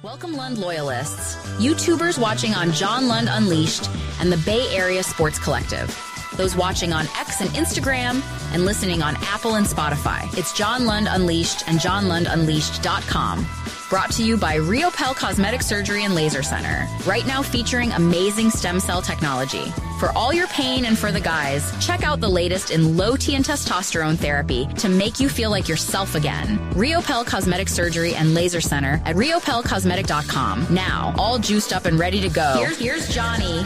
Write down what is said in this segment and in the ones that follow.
Welcome, Lund loyalists, YouTubers watching on John Lund Unleashed and the Bay Area Sports Collective, those watching on X and Instagram and listening on Apple and Spotify. It's John Lund Unleashed and JohnLundUnleashed.com. Brought to you by Riopel Cosmetic Surgery and Laser Center. Right now featuring amazing stem cell technology. For all your pain and for the guys, check out the latest in low T and testosterone therapy to make you feel like yourself again. Riopel Cosmetic Surgery and Laser Center at riopelcosmetic.com. Now, all juiced up and ready to go. Here's Johnny.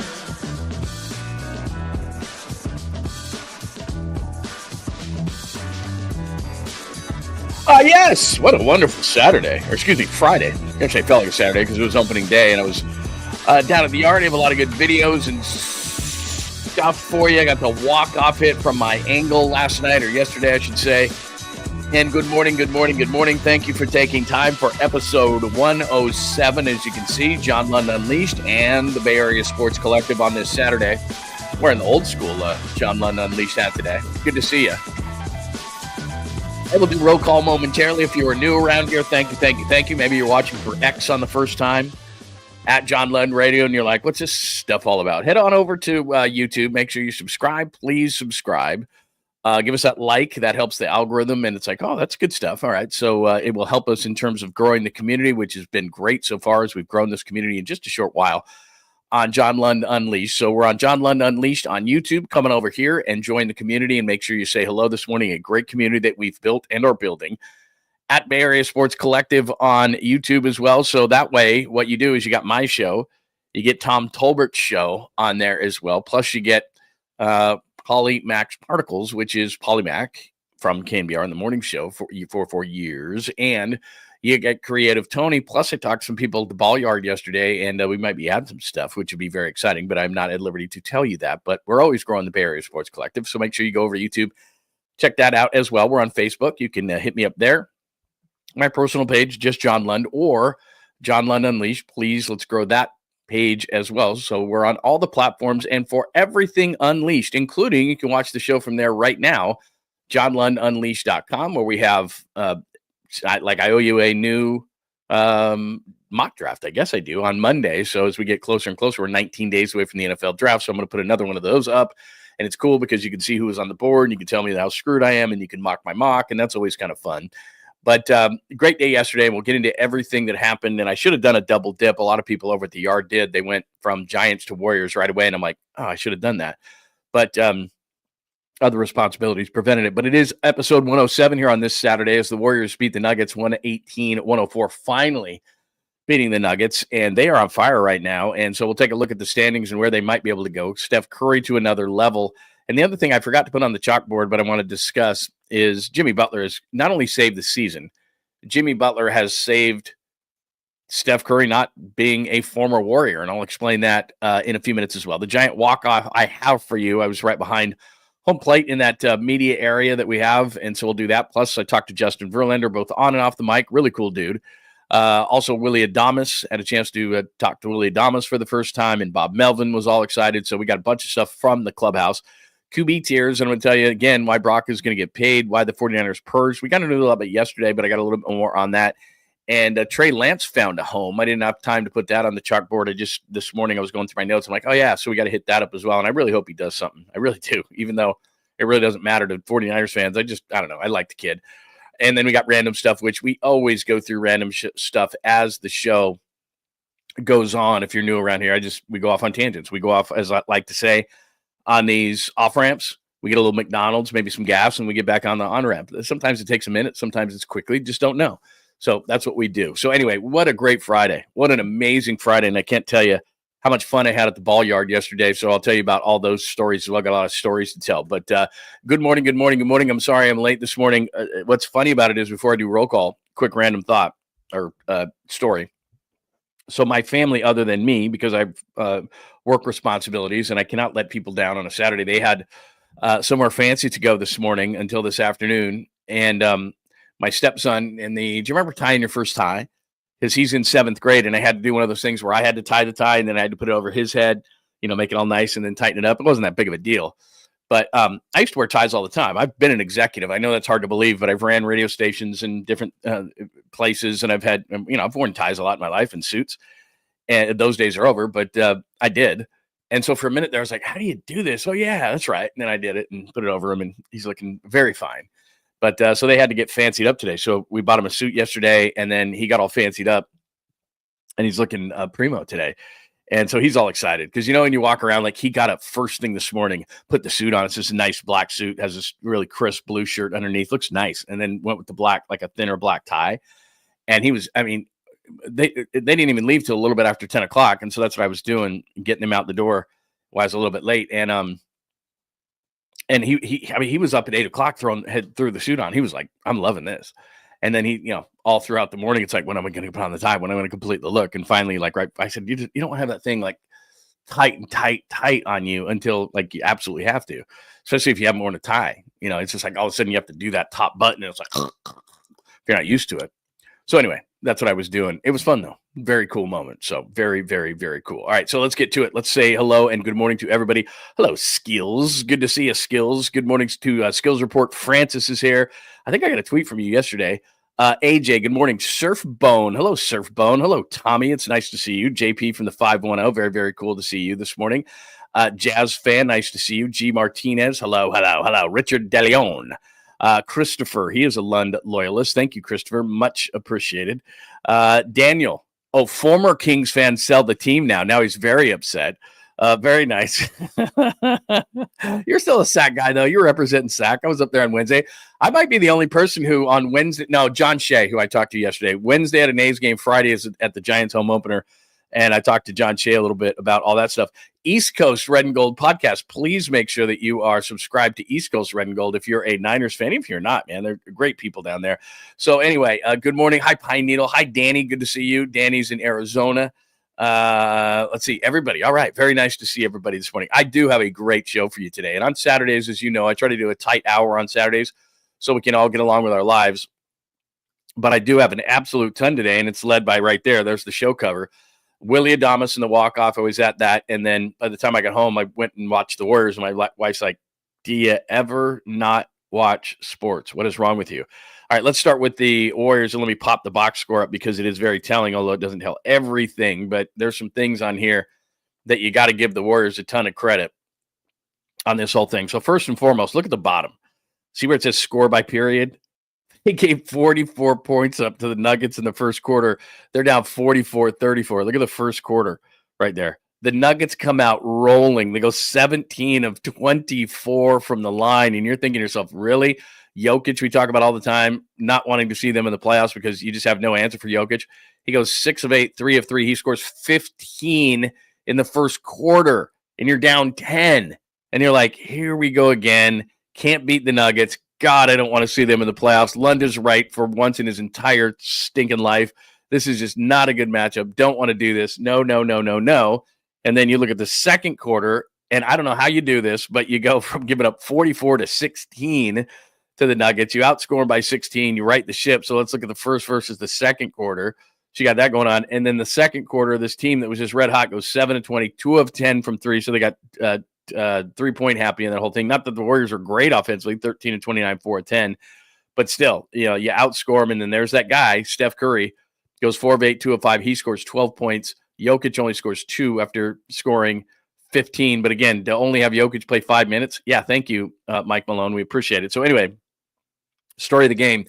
Yes, what a wonderful Saturday, or excuse me, Friday. Actually, I felt like a Saturday because it was opening day, and I was down at the yard. I have a lot of good videos and stuff for you. I got the walk-off hit from my angle last night, or yesterday, I should say. And good morning. Thank you for taking time for episode 107. As you can see, John Lund Unleashed and the Bay Area Sports Collective on this Saturday. Wearing the old school John Lund Unleashed hat today. Good to see you. I will do roll call momentarily. If you are new around here, thank you. Maybe you're watching for X on the first time at John Lund Radio, and you're like, what's this stuff all about? Head on over to YouTube. Make sure you subscribe. Please subscribe. Give us that like. That helps the algorithm, and it's like, oh, that's good stuff. All right, so it will help us in terms of growing the community, which has been great so far as we've grown this community in just a short while on John Lund Unleashed. So we're on John Lund Unleashed on YouTube. Coming over here and join the community and make sure you say hello this morning. A great community that we've built and are building at Bay Area Sports Collective on YouTube as well. So that way, what you do is you got my show, you get Tom Tolbert's show on there as well. Plus you get Polymax Particles, which is Polymac from KNBR on the morning show for years. And you get Creative Tony. Plus, I talked to some people at the ball yard yesterday, and we might be adding some stuff, which would be very exciting, but I'm not at liberty to tell you that. But we're always growing the Bay Area Sports Collective, so make sure you go over to YouTube. Check that out as well. We're on Facebook. You can hit me up there. My personal page, just John Lund, or John Lund Unleashed. Please, let's grow that page as well. So we're on all the platforms, and for everything Unleashed, including, you can watch the show from there right now, JohnLundUnleashed.com, where we have I owe you a new mock draft. I guess I do on Monday. So as we get closer and closer, we're 19 days away from the NFL draft. So I'm going to put another one of those up. And it's cool because you can see who was on the board and you can tell me how screwed I am and you can mock my mock. And that's always kind of fun. But great day yesterday. We'll get into everything that happened. And I should have done a double dip. A lot of people over at the yard did. They went from Giants to Warriors right away. And I'm like, oh, I should have done that. But other responsibilities prevented it. But it is episode 107 here on this Saturday as the Warriors beat the Nuggets 118-104, finally beating the Nuggets. And they are on fire right now. And so we'll take a look at the standings and where they might be able to go. Steph Curry to another level. And the other thing I forgot to put on the chalkboard, but I want to discuss, is Jimmy Butler has not only saved the season, Jimmy Butler has saved Steph Curry not being a former Warrior. And I'll explain that in a few minutes as well. The giant walk-off I have for you, I was right behind home plate in that media area that we have, and so we'll do that. Plus, I talked to Justin Verlander, both on and off the mic. Really cool dude. Also, Willie Adamas. Had a chance to talk to Willie Adamas for the first time, and Bob Melvin was all excited. So we got a bunch of stuff from the clubhouse. QB tiers, and I'm going to tell you again why Brock is going to get paid, why the 49ers purged. We got into a little bit yesterday, but I got a little bit more on that. And Trey Lance found a home. I didn't have time to put that on the chalkboard. This morning I was going through my notes. I'm like, oh, yeah, so we got to hit that up as well. And I really hope he does something. I really do, even though it really doesn't matter to 49ers fans. I don't know. I like the kid. And then we got random stuff, which we always go through random stuff as the show goes on. If you're new around here, we go off on tangents. We go off, as I like to say, on these off-ramps. We get a little McDonald's, maybe some gas, and we get back on the on-ramp. Sometimes it takes a minute. Sometimes it's quickly. Just don't know. So that's what we do. So anyway, what a great Friday. What an amazing Friday. And I can't tell you how much fun I had at the ball yard yesterday. So I'll tell you about all those stories. I've got a lot of stories to tell. But good morning. I'm sorry I'm late this morning. What's funny about it is, before I do roll call, quick random thought or story. So my family, other than me, because I have work responsibilities and I cannot let people down on a Saturday, they had somewhere fancy to go this morning until this afternoon. And my stepson, do you remember tying your first tie? Because he's in 7th grade, and I had to do one of those things where I had to tie the tie, and then I had to put it over his head, make it all nice, and then tighten it up. It wasn't that big of a deal. But I used to wear ties all the time. I've been an executive. I know that's hard to believe, but I've ran radio stations in different places, and I've had, I've worn ties a lot in my life and suits. And those days are over, but I did. And so for a minute there, I was like, how do you do this? Oh, yeah, that's right. And then I did it and put it over him, and he's looking very fine. But so they had to get fancied up today. So we bought him a suit yesterday, and then he got all fancied up, and he's looking primo today. And so he's all excited because, when you walk around, like he got up first thing this morning, put the suit on. It's just a nice black suit, has this really crisp blue shirt underneath, looks nice. And then went with the black, like a thinner black tie. And he was, they didn't even leave till a little bit after 10 o'clock. And so that's what I was doing, getting him out the door while I was a little bit late. And he was up at 8 o'clock threw the suit on. He was like, I'm loving this. And then he, all throughout the morning, it's like, when am I going to put on the tie? When am I going to complete the look? And finally, like, right, I said, you don't have that thing like tight on you until like you absolutely have to, especially if you haven't worn a tie. It's just like all of a sudden you have to do that top button. And it's like, if you're not used to it. So anyway, that's what I was doing. It was fun though. Very cool moment. So very, very, very cool. All right. So let's get to it. Let's say hello and good morning to everybody. Hello, Skills. Good to see you, Skills. Good morning to Skills Report. Francis is here. I think I got a tweet from you yesterday. AJ, good morning. Surfbone. Hello, Surfbone. Hello, Tommy. It's nice to see you. JP from the 510. Very, very cool to see you this morning. Jazz fan. Nice to see you. G Martinez. Hello. Richard DeLeon. Christopher, he is a Lund loyalist. Thank you, Christopher. Much appreciated. Daniel, former Kings fan, sell the team now. Now he's very upset. Very nice. You're still a SAC guy, though. You're representing SAC. I was up there on Wednesday. I might be the only person who on Wednesday, no, John Shea, who I talked to yesterday, Wednesday at an A's game, Friday is at the Giants home opener. And I talked to John Shea a little bit about all that stuff. East Coast Red and Gold podcast. Please make sure that you are subscribed to East Coast Red and Gold if you're a Niners fan. If you're not, man, they're great people down there. So anyway, good morning. Hi, Pine Needle. Hi, Danny. Good to see you. Danny's in Arizona. Let's see, everybody. All right. Very nice to see everybody this morning. I do have a great show for you today. And on Saturdays, as you know, I try to do a tight hour on Saturdays so we can all get along with our lives. But I do have an absolute ton today, and it's led by right there. There's the show cover. Willie Adamas in the walk-off. I was at that. And then by the time I got home, I went and watched the Warriors. And my wife's like, do you ever not watch sports? What is wrong with you? All right, let's start with the Warriors. And let me pop the box score up because it is very telling, although it doesn't tell everything. But there's some things on here that you got to give the Warriors a ton of credit on this whole thing. So first and foremost, look at the bottom. See where it says score by period? He gave 44 points up to the Nuggets in the first quarter. They're down 44-34. Look at the first quarter right there. The Nuggets come out rolling. They go 17 of 24 from the line, and you're thinking to yourself, really? Jokic, we talk about all the time, not wanting to see them in the playoffs because you just have no answer for Jokic. He goes 6 of 8, 3 of 3. He scores 15 in the first quarter, and you're down 10. And you're like, here we go again. Can't beat the Nuggets. God, I don't want to see them in the playoffs. Lund is right for once in his entire stinking life. This is just not a good matchup. Don't want to do this. No. And then you look at the second quarter, and I don't know how you do this, but you go from giving up 44 to 16 to the Nuggets. You outscore them by 16. You right the ship. So let's look at the first versus the second quarter. So you got that going on. And then the second quarter, this team that was just red hot goes 7 of 20, 2 of 10 from three. So they got 3-point happy in that whole thing. Not that the Warriors are great offensively, 13 of 29, 4 of 10, but still, you outscore them. And then there's that guy, Steph Curry, goes 4 of 8, 2 of 5. He scores 12 points. Jokic only scores 2 after scoring 15. But again, to only have Jokic play 5 minutes. Yeah, thank you, Mike Malone. We appreciate it. So anyway, story of the game,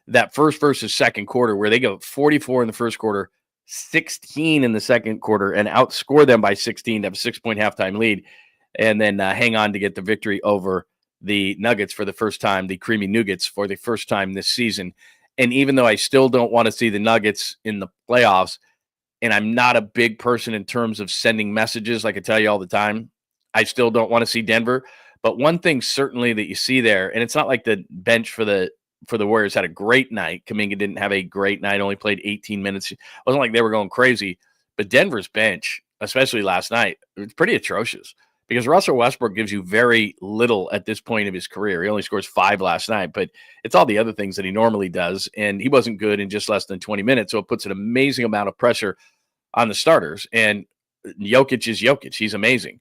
that first versus second quarter where they go 44 in the first quarter, 16 in the second quarter, and outscore them by 16 to have a 6-point halftime lead. And then hang on to get the victory over the Nuggets for the first time, the Creamy Nuggets for the first time this season. And even though I still don't want to see the Nuggets in the playoffs, and I'm not a big person in terms of sending messages, like I tell you all the time, I still don't want to see Denver. But one thing certainly that you see there, and it's not like the bench for the Warriors had a great night. Kuminga didn't have a great night, only played 18 minutes. It wasn't like they were going crazy. But Denver's bench, especially last night, it was pretty atrocious. Because Russell Westbrook gives you very little at this point of his career. He only scores 5 last night, but it's all the other things that he normally does, and he wasn't good in just less than 20 minutes, so it puts an amazing amount of pressure on the starters. And Jokic is Jokic. He's amazing.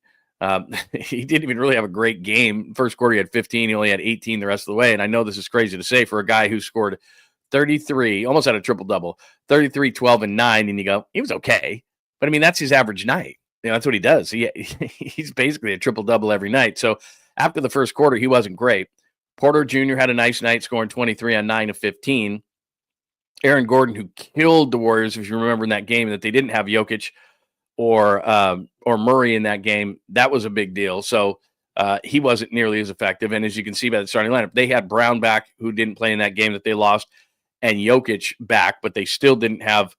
He didn't even really have a great game. First quarter, he had 15. He only had 18 the rest of the way. And I know this is crazy to say for a guy who scored 33, almost had a triple-double, 33, 12, and 9. And you go, he was okay. But, I mean, that's his average night. That's what he does. He's basically a triple-double every night. So after the first quarter, he wasn't great. Porter Jr. had a nice night, scoring 23 on 9 of 15. Aaron Gordon, who killed the Warriors, if you remember in that game, that they didn't have Jokic or Murray in that game, that was a big deal. So he wasn't nearly as effective. And as you can see by the starting lineup, they had Brown back, who didn't play in that game that they lost, and Jokic back, but they still didn't have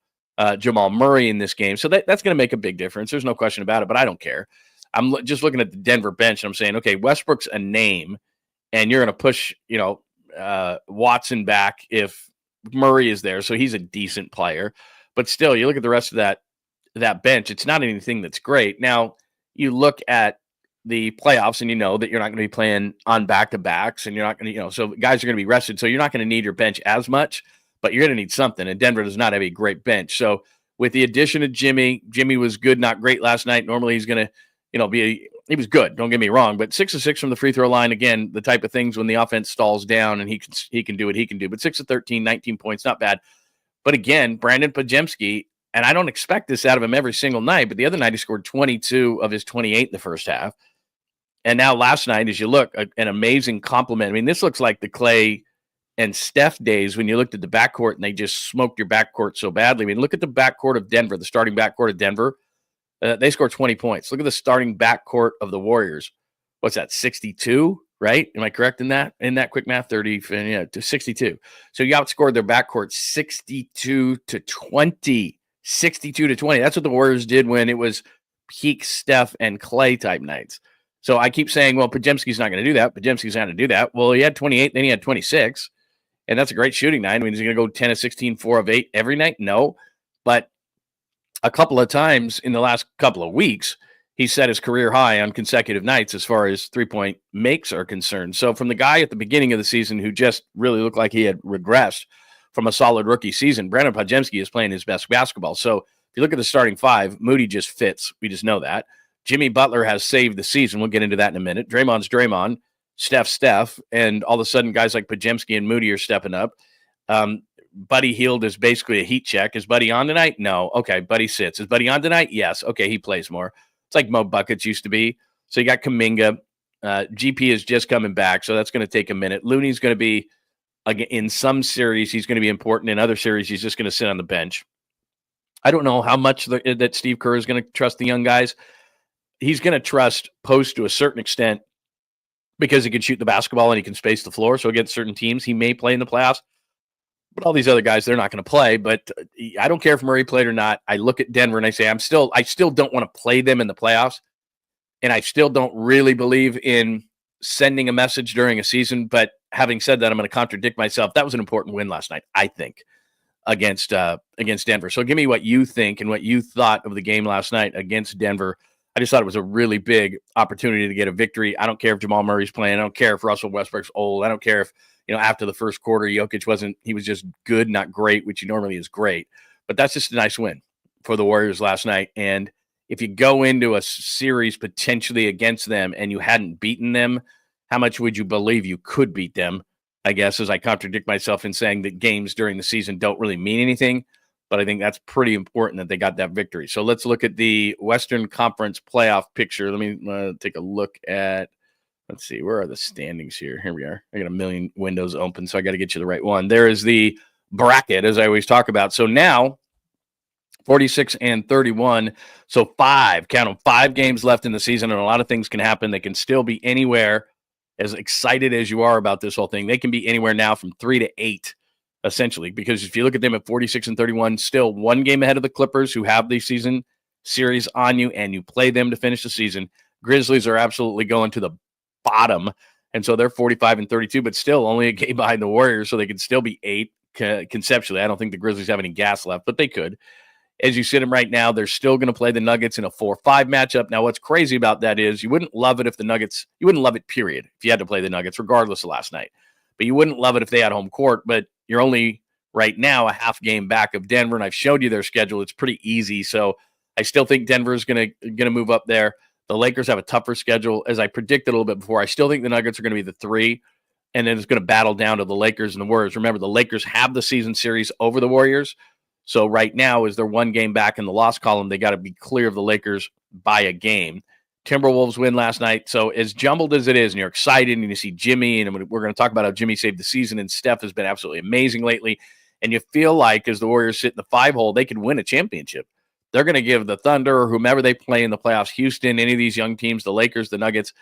Jamal Murray in this game. So that's going to make a big difference. There's no question about it, but I don't care. I'm just looking at the Denver bench, and I'm saying, okay, Westbrook's a name, and you're going to push, Watson back if Murray is there. So he's a decent player. But still, you look at the rest of that bench, it's not anything that's great. Now, you look at the playoffs and you know that you're not going to be playing on back-to-backs, and you're not going to, so guys are going to be rested. So you're not going to need your bench as much, but you're going to need something. And Denver does not have a great bench. So with the addition of Jimmy was good, not great last night. Normally he's going to, he was good. Don't get me wrong, but 6 of 6 from the free throw line. Again, the type of things when the offense stalls down and he can do what he can do. But 6 of 13, 19 points, not bad. But again, Brandon Podziemski, and I don't expect this out of him every single night, but the other night he scored 22 of his 28 in the first half. And now last night, as you look, an amazing compliment. I mean, this looks like the Clay and Steph days when you looked at the backcourt and they just smoked your backcourt so badly. I mean, look at the backcourt of Denver, the starting backcourt of Denver. They scored 20 points. Look at the starting backcourt of the Warriors. What's that, 62, right? Am I correct in that? In that quick math, 30 to 62. So you outscored their backcourt 62 to 20. 62 to 20. That's what the Warriors did when it was peak Steph and Clay type nights. So I keep saying, well, Podziemski's not going to do that. Podziemski's not going to do that. Well, he had 28, then he had 26. And that's a great shooting night. I mean, is he going to go 10 of 16, 4 of 8 every night? No. But a couple of times in the last couple of weeks, he set his career high on consecutive nights as far as three-point makes are concerned. So from the guy at the beginning of the season who just really looked like he had regressed from a solid rookie season, Brandon Podziemski is playing his best basketball. So if you look at the starting five, Moody just fits. We just know that. Jimmy Butler has saved the season. We'll get into that in a minute. Draymond's Draymond, Steph, and all of a sudden guys like Podziemski and Moody are stepping up. Buddy Hield is basically a heat check. Is Buddy on tonight? No. Okay, Buddy sits. Is Buddy on tonight? Yes. Okay, he plays more. It's like Mo Buckets used to be. So you got Kuminga. GP is just coming back, so that's going to take a minute. Looney's going to be, again, in some series, he's going to be important. In other series, he's just going to sit on the bench. I don't know how much that Steve Kerr is going to trust the young guys. He's going to trust Post to a certain extent because he can shoot the basketball and he can space the floor. So against certain teams, he may play in the playoffs. But all these other guys, they're not going to play. But I don't care if Murray played or not. I look at Denver and I say, I still don't want to play them in the playoffs. And I still don't really believe in sending a message during a season. But having said that, I'm going to contradict myself. That was an important win last night, I think, against Denver. So give me what you think and what you thought of the game last night against Denver. I just thought it was a really big opportunity to get a victory. I don't care if Jamal Murray's playing. I don't care if Russell Westbrook's old. I don't care if, after the first quarter, Jokic he was just good, not great, which he normally is great. But that's just a nice win for the Warriors last night. And if you go into a series potentially against them and you hadn't beaten them, how much would you believe you could beat them? I guess, as I contradict myself in saying that games during the season don't really mean anything. But I think that's pretty important that they got that victory. So let's look at the Western Conference playoff picture. Let me take a look at, let's see, where are the standings here? Here we are. I got a million windows open, so I got to get you the right one. There is the bracket, as I always talk about. So now, 46 and 31. So 5 games left in the season, and a lot of things can happen. They can still be anywhere. As excited as you are about this whole thing, they can be anywhere now from 3 to 8. Essentially, because if you look at them at 46 and 31, still 1 game ahead of the Clippers, who have the season series on you, and you play them to finish the season. Grizzlies are absolutely going to the bottom, and so they're 45 and 32, but still only a game behind the Warriors, so they could still be 8 conceptually. I don't think the Grizzlies have any gas left, but they could. As you sit them right now, they're still going to play the Nuggets in a 4-5 matchup. Now, what's crazy about that is you wouldn't love it if the Nuggets, you wouldn't love it, period, if you had to play the Nuggets, regardless of last night. But you wouldn't love it if they had home court, but you're only right now a half game back of Denver, and I've showed you their schedule. It's pretty easy, so I still think Denver is going to move up there. The Lakers have a tougher schedule, as I predicted a little bit before. I still think the Nuggets are going to be the 3, and then it's going to battle down to the Lakers and the Warriors. Remember, the Lakers have the season series over the Warriors. So right now, as they're one game back in the loss column, they got to be clear of the Lakers by a game. Timberwolves win last night. So as jumbled as it is, and you're excited, and you see Jimmy, and we're going to talk about how Jimmy saved the season, and Steph has been absolutely amazing lately. And you feel like as the Warriors sit in the 5 hole, they could win a championship. They're going to give the Thunder or whomever they play in the playoffs, Houston, any of these young teams, the Lakers, the Nuggets,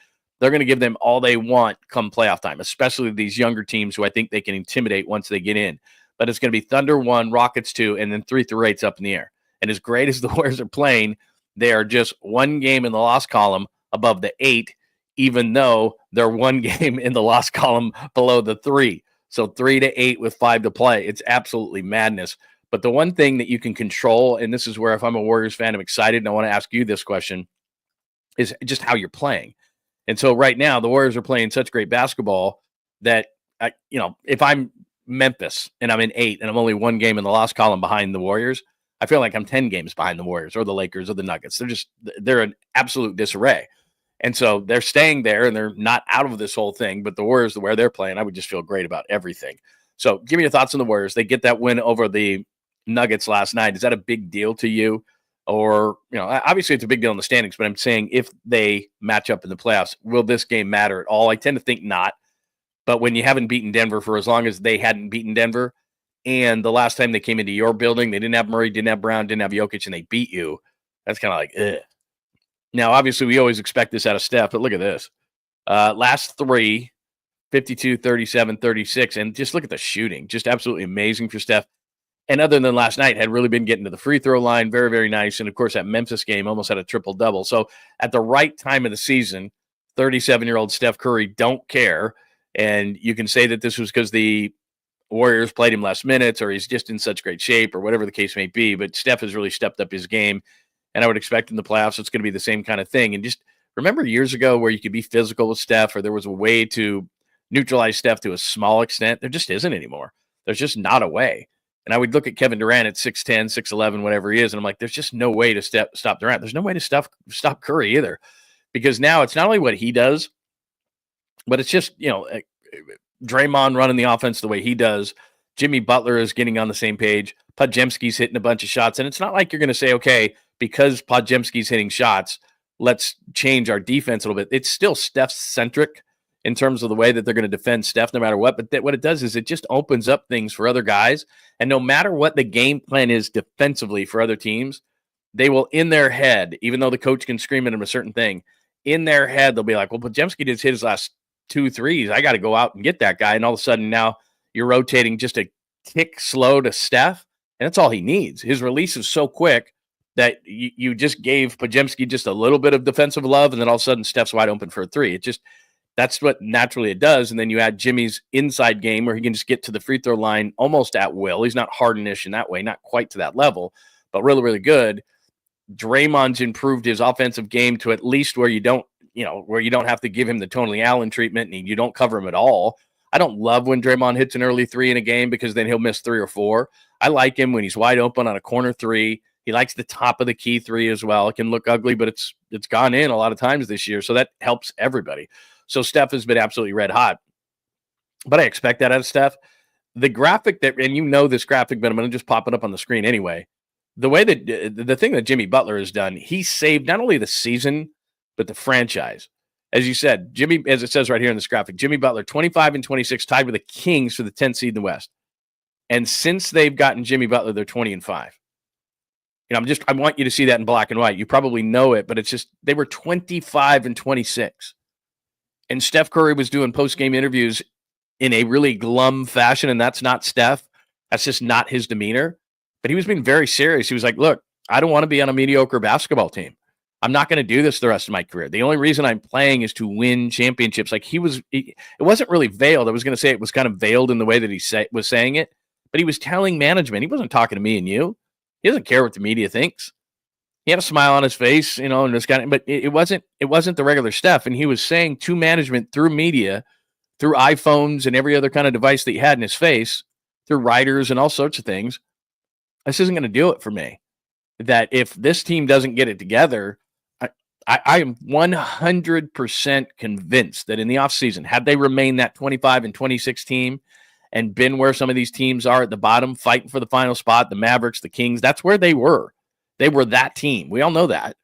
they're going to give them all they want come playoff time, especially these younger teams who I think they can intimidate once they get in. But it's going to be Thunder 1, Rockets 2, and then 3 through 8's up in the air. And as great as the Warriors are playing, they are just one game in the loss column above the 8, even though they're one game in the loss column below the 3. So 3 to 8 with 5 to play. It's absolutely madness. But the one thing that you can control, and this is where if I'm a Warriors fan, I'm excited, and I want to ask you this question, is just how you're playing. And so right now, the Warriors are playing such great basketball that, if I'm Memphis and I'm in 8 and I'm only one game in the loss column behind the Warriors, I feel like I'm 10 games behind the Warriors or the Lakers or the Nuggets. They're an absolute disarray. And so they're staying there, and they're not out of this whole thing. But the Warriors, where they're playing, I would just feel great about everything. So give me your thoughts on the Warriors. They get that win over the Nuggets last night. Is that a big deal to you? Or, obviously it's a big deal in the standings, but I'm saying if they match up in the playoffs, will this game matter at all? I tend to think not. But when you haven't beaten Denver for as long as they hadn't beaten Denver, and the last time they came into your building, they didn't have Murray, didn't have Brown, didn't have Jokic, and they beat you, that's kind of like, ugh. Now, obviously, we always expect this out of Steph, but look at this. Last 3, 52, 37, 36, and just look at the shooting. Just absolutely amazing for Steph. And other than last night, had really been getting to the free throw line. Very, very nice. And, of course, that Memphis game almost had a triple-double. So at the right time of the season, 37-year-old Steph Curry don't care. And you can say that this was because the Warriors played him less minutes or he's just in such great shape or whatever the case may be. But Steph has really stepped up his game. And I would expect in the playoffs it's going to be the same kind of thing. And just remember years ago where you could be physical with Steph or there was a way to neutralize Steph to a small extent. There just isn't anymore. There's just not a way. And I would look at Kevin Durant at 6'10", 6'11", whatever he is, and I'm like, there's just no way to stop Durant. There's no way to stop Curry either. Because now it's not only what he does, but it's just, Draymond running the offense the way he does. Jimmy Butler is getting on the same page. Podziemski's hitting a bunch of shots. And it's not like you're going to say, okay, because Podziemski's hitting shots, let's change our defense a little bit. It's still Steph-centric in terms of the way that they're going to defend Steph no matter what. But what it does is it just opens up things for other guys. And no matter what the game plan is defensively for other teams, they will, in their head, even though the coach can scream at them a certain thing, in their head, they'll be like, well, Podziemski just hit his last 2 threes. I got to go out and get that guy. And all of a sudden now you're rotating just a tick slow to Steph, and that's all he needs. His release is so quick that you just gave Podziemski just a little bit of defensive love, and then all of a sudden Steph's wide open for a 3. That's what naturally it does. And then you add Jimmy's inside game where he can just get to the free throw line almost at will. He's not Harden-ish in that way, not quite to that level, but really, really good. Draymond's improved his offensive game to at least where you don't have to give him the Tony Allen treatment and you don't cover him at all. I don't love when Draymond hits an early 3 in a game because then he'll miss 3 or 4. I like him when he's wide open on a corner 3. He likes the top of the key 3 as well. It can look ugly, but it's gone in a lot of times this year. So that helps everybody. So Steph has been absolutely red hot. But I expect that out of Steph. The graphic and this graphic, but I'm going to just pop it up on the screen anyway. The way that the thing that Jimmy Butler has done, he saved not only the season, but the franchise. As you said, Jimmy, as it says right here in this graphic, Jimmy Butler, 25 and 26, tied with the Kings for the 10th seed in the West. And since they've gotten Jimmy Butler, they're 20 and 5. I want you to see that in black and white. You probably know it, but it's just, they were 25 and 26. And Steph Curry was doing post-game interviews in a really glum fashion, and that's not Steph. That's just not his demeanor. But he was being very serious. He was like, look, I don't want to be on a mediocre basketball team. I'm not going to do this the rest of my career. The only reason I'm playing is to win championships. Like it wasn't really veiled. I was going to say it was kind of veiled in the way that he was saying it, but he was telling management. He wasn't talking to me and you. He doesn't care what the media thinks. He had a smile on his face, and this kind of, but it wasn't the regular Steph. And he was saying to management through media, through iPhones and every other kind of device that he had in his face, through writers and all sorts of things, this isn't going to do it for me. That if this team doesn't get it together, I am 100% convinced that in the offseason, had they remained that 25 and 26 team and been where some of these teams are at the bottom, fighting for the final spot, the Mavericks, the Kings, that's where they were. They were that team. We all know that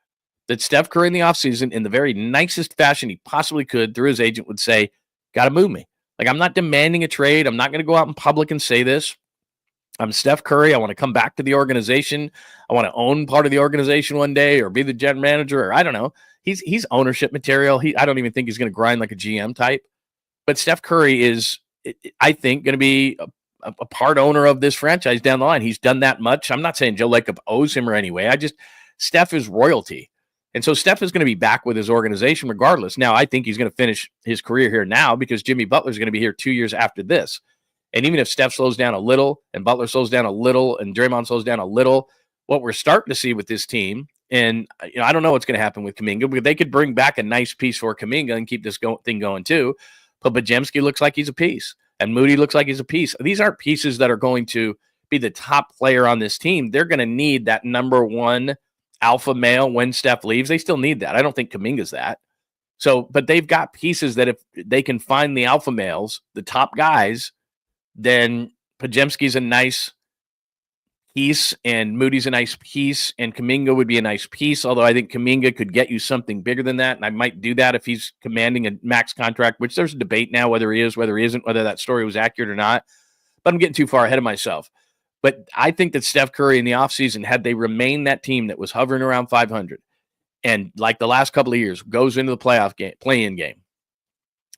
Steph Curry in the offseason, in the very nicest fashion he possibly could, through his agent, would say, got to move me. Like, I'm not demanding a trade. I'm not going to go out in public and say this. I'm Steph Curry. I want to come back to the organization. I want to own part of the organization one day, or be the general manager, or I don't know. He's ownership material. I don't even think he's going to grind like a GM type. But Steph Curry is, I think, going to be a part owner of this franchise down the line. He's done that much. I'm not saying Joe Lacob owes him or anyway. Steph is royalty. And so Steph is going to be back with his organization regardless. Now, I think he's going to finish his career here now, because Jimmy Butler is going to be here 2 years after this. And even if Steph slows down a little and Butler slows down a little and Draymond slows down a little, what we're starting to see with this team, and I don't know what's going to happen with Kuminga, because they could bring back a nice piece for Kuminga and keep this thing going too. But Podziemski looks like he's a piece, and Moody looks like he's a piece. These aren't pieces that are going to be the top player on this team. They're going to need that number one alpha male when Steph leaves. They still need that. I don't think Kuminga's that. So, but they've got pieces that if they can find the alpha males, the top guys, then Podziemski's a nice piece, and Moody's a nice piece, and Kuminga would be a nice piece, although I think Kuminga could get you something bigger than that, and I might do that if he's commanding a max contract, which there's a debate now whether he is, whether he isn't, whether that story was accurate or not, but I'm getting too far ahead of myself. But I think that Steph Curry in the offseason, had they remained that team that was hovering around 500, and like the last couple of years, goes into the playoff game, play-in game,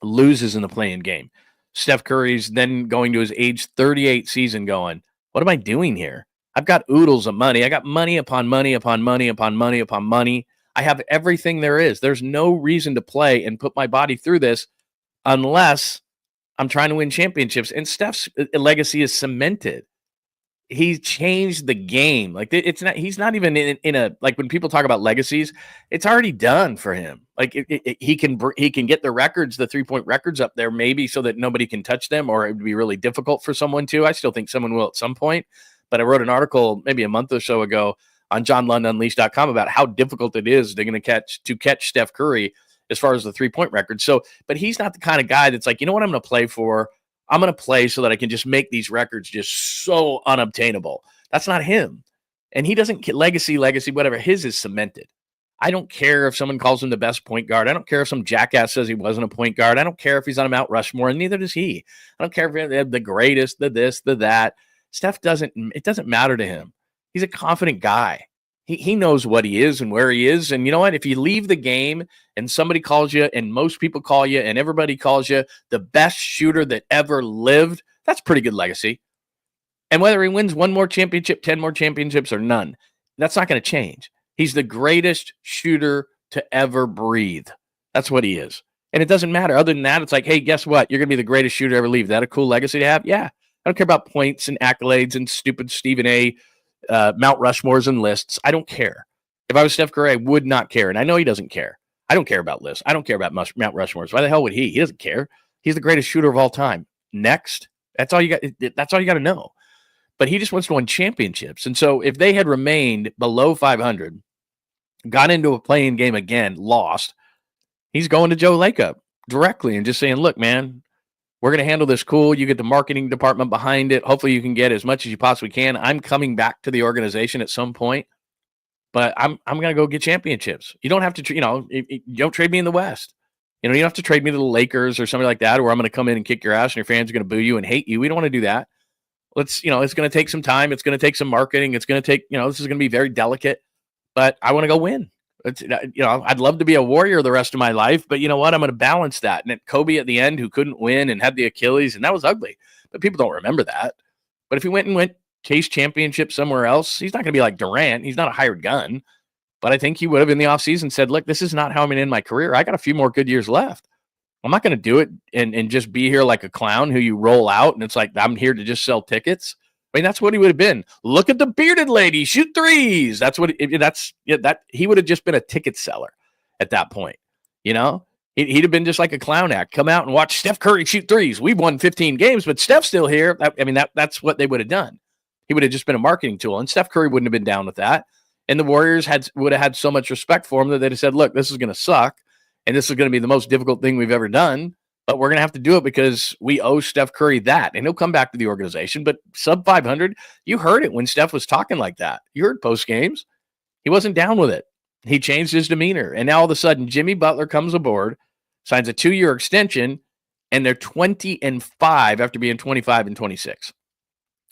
loses in the play-in game, Steph Curry's then going to his age 38 season going, what am I doing here? I've got oodles of money. I got money upon money upon money upon money upon money. I have everything there is. There's no reason to play and put my body through this unless I'm trying to win championships. And Steph's legacy is cemented. He changed the game. Like, it's not, he's not even in a, like, when people talk about legacies, it's already done for him. Like, he can get the records, the 3-point records up there, maybe so that nobody can touch them, or it would be really difficult for someone to. I still think someone will at some point, but I wrote an article maybe a month or so ago on JohnLundUnleashed.com about how difficult it is to catch Steph Curry as far as the 3-point record. So, but he's not the kind of guy that's like, you know what, I'm going to play for. I'm going to play so that I can just make these records just so unobtainable. That's not him. And he doesn't legacy, whatever. His is cemented. I don't care if someone calls him the best point guard. I don't care if some jackass says he wasn't a point guard. I don't care if he's on a Mount Rushmore, and neither does he. I don't care if he's the greatest, the this, the that. Steph it doesn't matter to him. He's a confident guy. He knows what he is and where he is. And you know what? If you leave the game and somebody calls you, and most people call you, and everybody calls you the best shooter that ever lived, that's pretty good legacy. And whether he wins one more championship, 10 more championships, or none, that's not going to change. He's the greatest shooter to ever breathe. That's what he is. And it doesn't matter. Other than that, it's like, hey, guess what? You're going to be the greatest shooter ever leave. Is that a cool legacy to have? Yeah. I don't care about points and accolades and stupid Stephen A. Mount Rushmores and lists. I don't care. If I was Steph Curry, I would not care. And I know he doesn't care. I don't care about lists. I don't care about Mount Rushmores. Why the hell would he? He doesn't care. He's the greatest shooter of all time. Next. That's all you got. That's all you got to know. But he just wants to win championships. And so if they had remained below 500, got into a play-in game again, lost, he's going to Joe Lacob directly and just saying, look, man, we're going to handle this cool. You get the marketing department behind it. Hopefully you can get as much as you possibly can. I'm coming back to the organization at some point, but I'm going to go get championships. You don't have to, you don't trade me in the West. You don't have to trade me to the Lakers or something like that, where I'm going to come in and kick your ass and your fans are going to boo you and hate you. We don't want to do that. It's going to take some time. It's going to take some marketing. It's going to take, this is going to be very delicate, but I want to go win. I'd love to be a Warrior the rest of my life, but you know what? I'm going to balance that. And Kobe at the end, who couldn't win and had the Achilles, and that was ugly, but people don't remember that. But if he went chase championship somewhere else, he's not going to be like Durant. He's not a hired gun, but I think he would have in the offseason said, look, this is not how I'm going to end my career. I got a few more good years left. I'm not going to do it and just be here like a clown who you roll out. And it's like, I'm here to just sell tickets. I mean, that's what he would have been. Look at the bearded lady, shoot threes. That's what he would have just been a ticket seller at that point. He'd have been just like a clown act. Come out and watch Steph Curry shoot threes. We've won 15 games, but Steph's still here. That's what they would have done. He would have just been a marketing tool, and Steph Curry wouldn't have been down with that. And the Warriors would have had so much respect for him that they'd have said, look, this is going to suck, and this is going to be the most difficult thing we've ever done, but we're going to have to do it because we owe Steph Curry that. And he'll come back to the organization. But sub 500, you heard it when Steph was talking like that. You heard post games. He wasn't down with it. He changed his demeanor. And now all of a sudden, Jimmy Butler comes aboard, signs a 2-year extension, and they're 20-5 after being 25-26.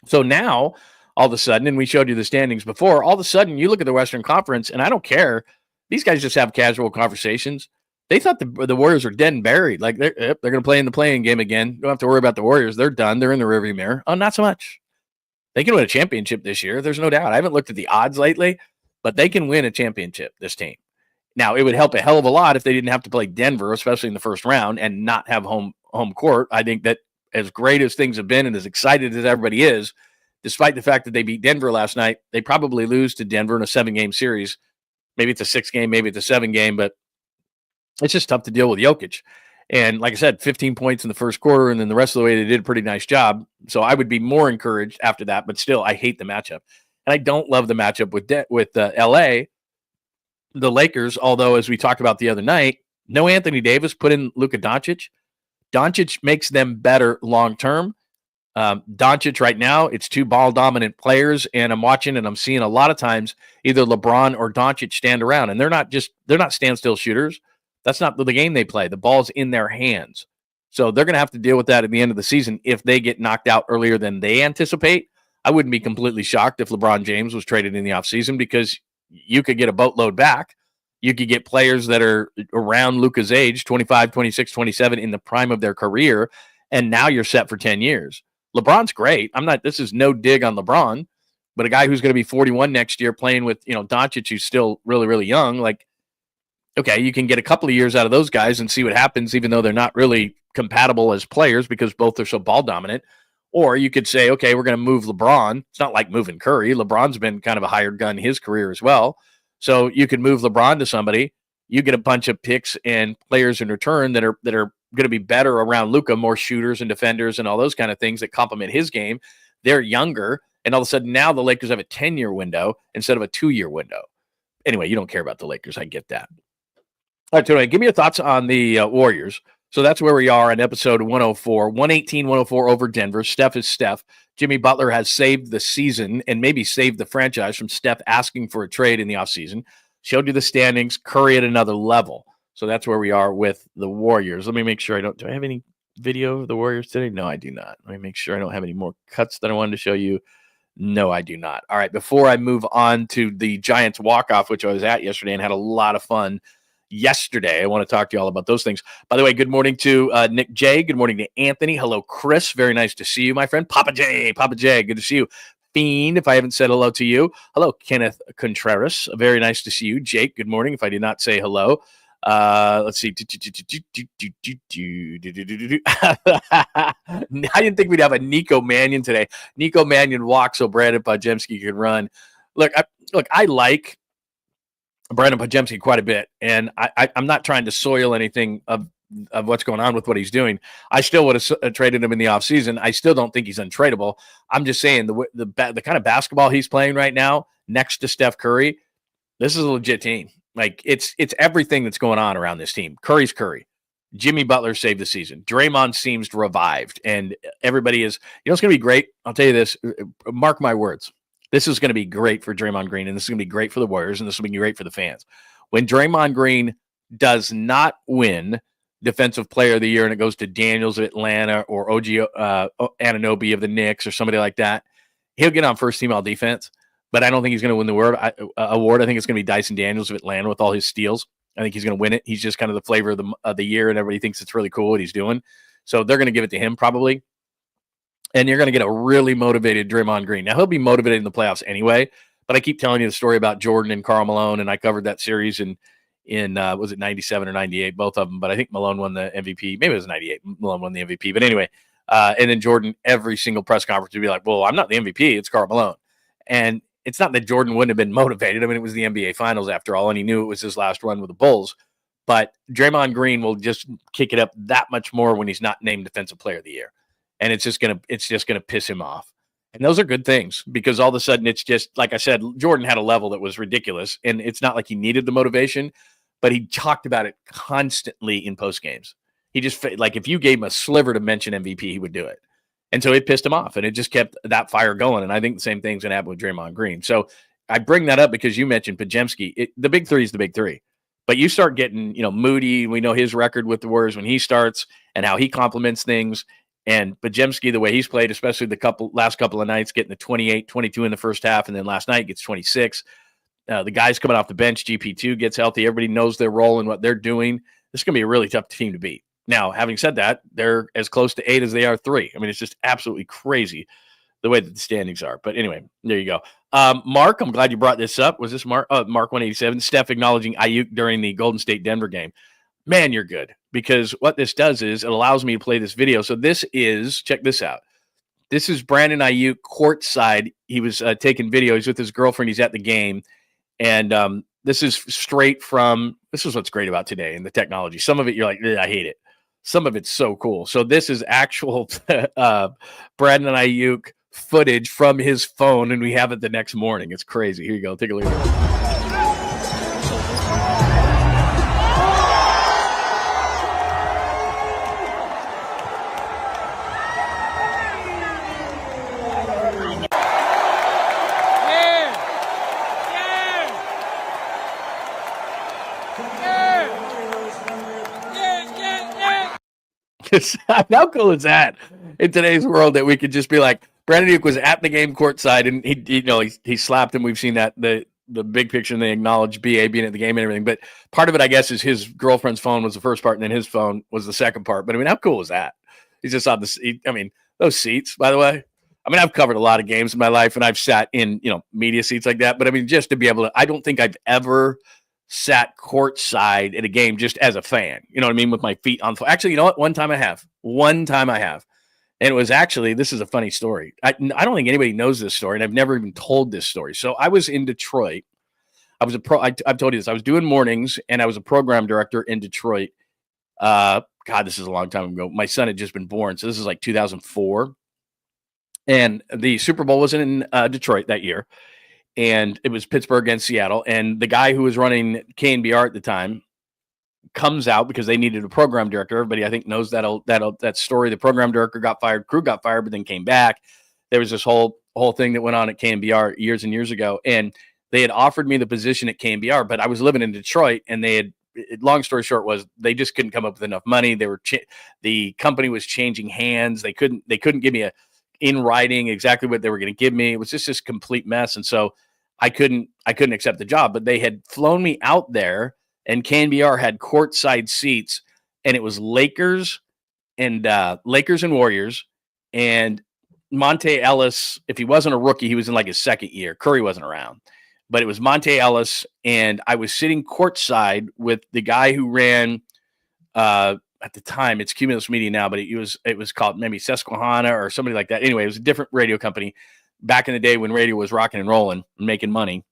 So now, all of a sudden, and we showed you the standings before, all of a sudden you look at the Western Conference, and I don't care. These guys just have casual conversations. They thought the Warriors were dead and buried. Like, they're going to play in the play-in game again. Don't have to worry about the Warriors. They're done. They're in the rearview mirror. Oh, not so much. They can win a championship this year. There's no doubt. I haven't looked at the odds lately, but they can win a championship, this team. Now, it would help a hell of a lot if they didn't have to play Denver, especially in the first round, and not have home court. I think that as great as things have been and as excited as everybody is, despite the fact that they beat Denver last night, they probably lose to Denver in a 7-game series. Maybe it's a 6-game, maybe it's a 7-game, but it's just tough to deal with Jokic. And like I said, 15 points in the first quarter, and then the rest of the way they did a pretty nice job. So I would be more encouraged after that, but still, I hate the matchup. And I don't love the matchup with L.A., the Lakers, although, as we talked about the other night, no Anthony Davis, put in Luka Doncic. Doncic makes them better long-term. Doncic right now, it's 2 ball-dominant players, and I'm watching and I'm seeing a lot of times either LeBron or Doncic stand around, and they're not standstill shooters. That's not the game they play. The ball's in their hands. So they're going to have to deal with that at the end of the season if they get knocked out earlier than they anticipate. I wouldn't be completely shocked if LeBron James was traded in the offseason because you could get a boatload back. You could get players that are around Luka's age, 25, 26, 27, in the prime of their career, and now you're set for 10 years. LeBron's great. This is no dig on LeBron, but a guy who's going to be 41 next year playing with, Doncic, who's still really, really young, like, okay, you can get a couple of years out of those guys and see what happens, even though they're not really compatible as players because both are so ball dominant. Or you could say, okay, we're going to move LeBron. It's not like moving Curry. LeBron's been kind of a hired gun in his career as well. So you could move LeBron to somebody. You get a bunch of picks and players in return that are going to be better around Luka, more shooters and defenders and all those kind of things that complement his game. They're younger, and all of a sudden now the Lakers have a 10-year window instead of a 2-year window. Anyway, you don't care about the Lakers. I get that. All right, so anyway, give me your thoughts on the Warriors. So that's where we are in episode 104, 118-104 over Denver. Steph is Steph. Jimmy Butler has saved the season and maybe saved the franchise from Steph asking for a trade in the offseason. Showed you the standings, Curry at another level. So that's where we are with the Warriors. Let me make sure do I have any video of the Warriors today? No, I do not. Let me make sure I don't have any more cuts that I wanted to show you. No, I do not. All right, before I move on to the Giants walk-off, which I was at yesterday and had a lot of fun yesterday, I want to talk to you all about those things. By the way, good morning to Nick J. Good morning to Anthony. Hello, Chris. Very nice to see you, my friend. Papa J. Good to see you. Fiend, if I haven't said hello to you. Hello, Kenneth Contreras. Very nice to see you. Jake, good morning, if I did not say hello. Let's see. I didn't think we'd have a Nico Mannion today. Nico Mannion walks so Brandon Podziemski could run. Look, I like Brandon Podziemski quite a bit, and I'm not trying to soil anything of what's going on with what he's doing. I still would have traded him in the offseason. I still don't think he's untradeable. I'm just saying the kind of basketball he's playing right now next to Steph Curry, this is a legit team. Like, it's everything that's going on around this team. Curry's Curry. Jimmy Butler saved the season. Draymond seems revived, and everybody is, it's going to be great. I'll tell you this, mark my words. This is going to be great for Draymond Green, and this is going to be great for the Warriors, and this will be great for the fans. When Draymond Green does not win Defensive Player of the Year and it goes to Daniels of Atlanta or OG Anunoby of the Knicks or somebody like that, he'll get on first team all defense, but I don't think he's going to win the award. I think it's going to be Dyson Daniels of Atlanta with all his steals. I think he's going to win it. He's just kind of the flavor of the year, and everybody thinks it's really cool what he's doing. So they're going to give it to him probably. And you're going to get a really motivated Draymond Green. Now, he'll be motivated in the playoffs anyway, but I keep telling you the story about Jordan and Karl Malone, and I covered that series in was it 97 or 98, both of them, but I think Malone won the MVP. Maybe it was 98. Malone won the MVP. But anyway, and then Jordan, every single press conference would be like, well, I'm not the MVP. It's Karl Malone. And it's not that Jordan wouldn't have been motivated. I mean, it was the NBA Finals after all, and he knew it was his last run with the Bulls. But Draymond Green will just kick it up that much more when he's not named Defensive Player of the Year. And it's just gonna piss him off. And those are good things because all of a sudden it's just, like I said, Jordan had a level that was ridiculous. And it's not like he needed the motivation, but he talked about it constantly in post games. He just, like, if you gave him a sliver to mention MVP, he would do it. And so it pissed him off, and it just kept that fire going. And I think the same thing's going to happen with Draymond Green. So I bring that up because you mentioned Podziemski. The big three is the big three. But you start getting, Moody, we know his record with the Warriors when he starts and how he complements things. And Podziemski, the way he's played, especially the last couple of nights, getting the 28, 22 in the first half, and then last night gets 26. The guys coming off the bench, GP2 gets healthy. Everybody knows their role and what they're doing. This is going to be a really tough team to beat. Now, having said that, they're as close to 8 as they are 3. I mean, it's just absolutely crazy the way that the standings are. But anyway, there you go. Mark, I'm glad you brought this up. Was this Mark? Mark 187. Steph acknowledging Aiyuk during the Golden State-Denver game. Man, you're good. Because what this does is it allows me to play this video. So this is, check this out. This is Brandon Aiyuk courtside. He was taking video. He's with his girlfriend. He's at the game. And this is straight from, this is what's great about today and the technology. Some of it, you're like, I hate it. Some of it's so cool. So this is actual Brandon Aiyuk footage from his phone, and we have it the next morning. It's crazy. Here you go. Take a look at it. How cool is that in today's world that we could just be like, Brandon Aiyuk was at the game courtside and he slapped him. We've seen that the big picture and they acknowledge BA being at the game and everything. But part of it, I guess, is his girlfriend's phone was the first part and then his phone was the second part. But I mean, how cool is that? He's just on the seat. I mean, those seats, by the way. I mean, I've covered a lot of games in my life and I've sat in, media seats like that. But I mean, just to be able to, I don't think I've ever sat courtside at a game just as a fan, you know what I mean? With my feet on the floor. Actually, you know what? One time I have. And it was actually, this is a funny story. I don't think anybody knows this story, and I've never even told this story. So I was in Detroit. I've told you this. I was doing mornings, and I was a program director in Detroit. God, this is a long time ago. My son had just been born, so this is like 2004. And the Super Bowl was in Detroit that year. And it was Pittsburgh against Seattle. And the guy who was running KNBR at the time comes out because they needed a program director. Everybody, I think, knows that story. The program director got fired, crew got fired, but then came back. There was this whole thing that went on at KNBR years and years ago. And they had offered me the position at KNBR, but I was living in Detroit, and they had, long story short, was they just couldn't come up with enough money. The company was changing hands. They couldn't give me in writing exactly what they were going to give me. It was just this complete mess. And so I couldn't accept the job, but they had flown me out there, and KNBR had courtside seats, and it was Lakers and Warriors, and Monte Ellis. If he wasn't a rookie, he was in like his second year. Curry wasn't around, but it was Monte Ellis, and I was sitting courtside with the guy who ran, at the time, it's Cumulus Media now, but it was called maybe Susquehanna or somebody like that. Anyway, it was a different radio company back in the day when radio was rocking and rolling and making money.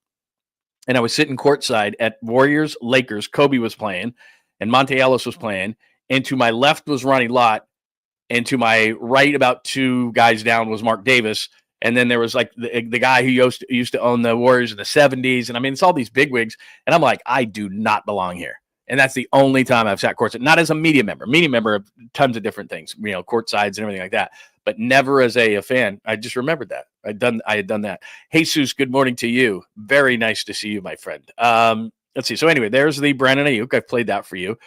And I was sitting courtside at Warriors, Lakers. Kobe was playing, and Monte Ellis was playing. And to my left was Ronnie Lott, and to my right, about 2 guys down, was Mark Davis. And then there was like the guy who used to own the Warriors in the 70s. And I mean, it's all these bigwigs. And I'm like, I do not belong here. And that's the only time I've sat courtside, not as a media member. Media member of tons of different things, courtsides and everything like that, but never as a fan. I just remembered that. I had done that. Jesus, good morning to you. Very nice to see you, my friend. Let's see. So anyway, there's the Brandon Aiyuk. I've played that for you.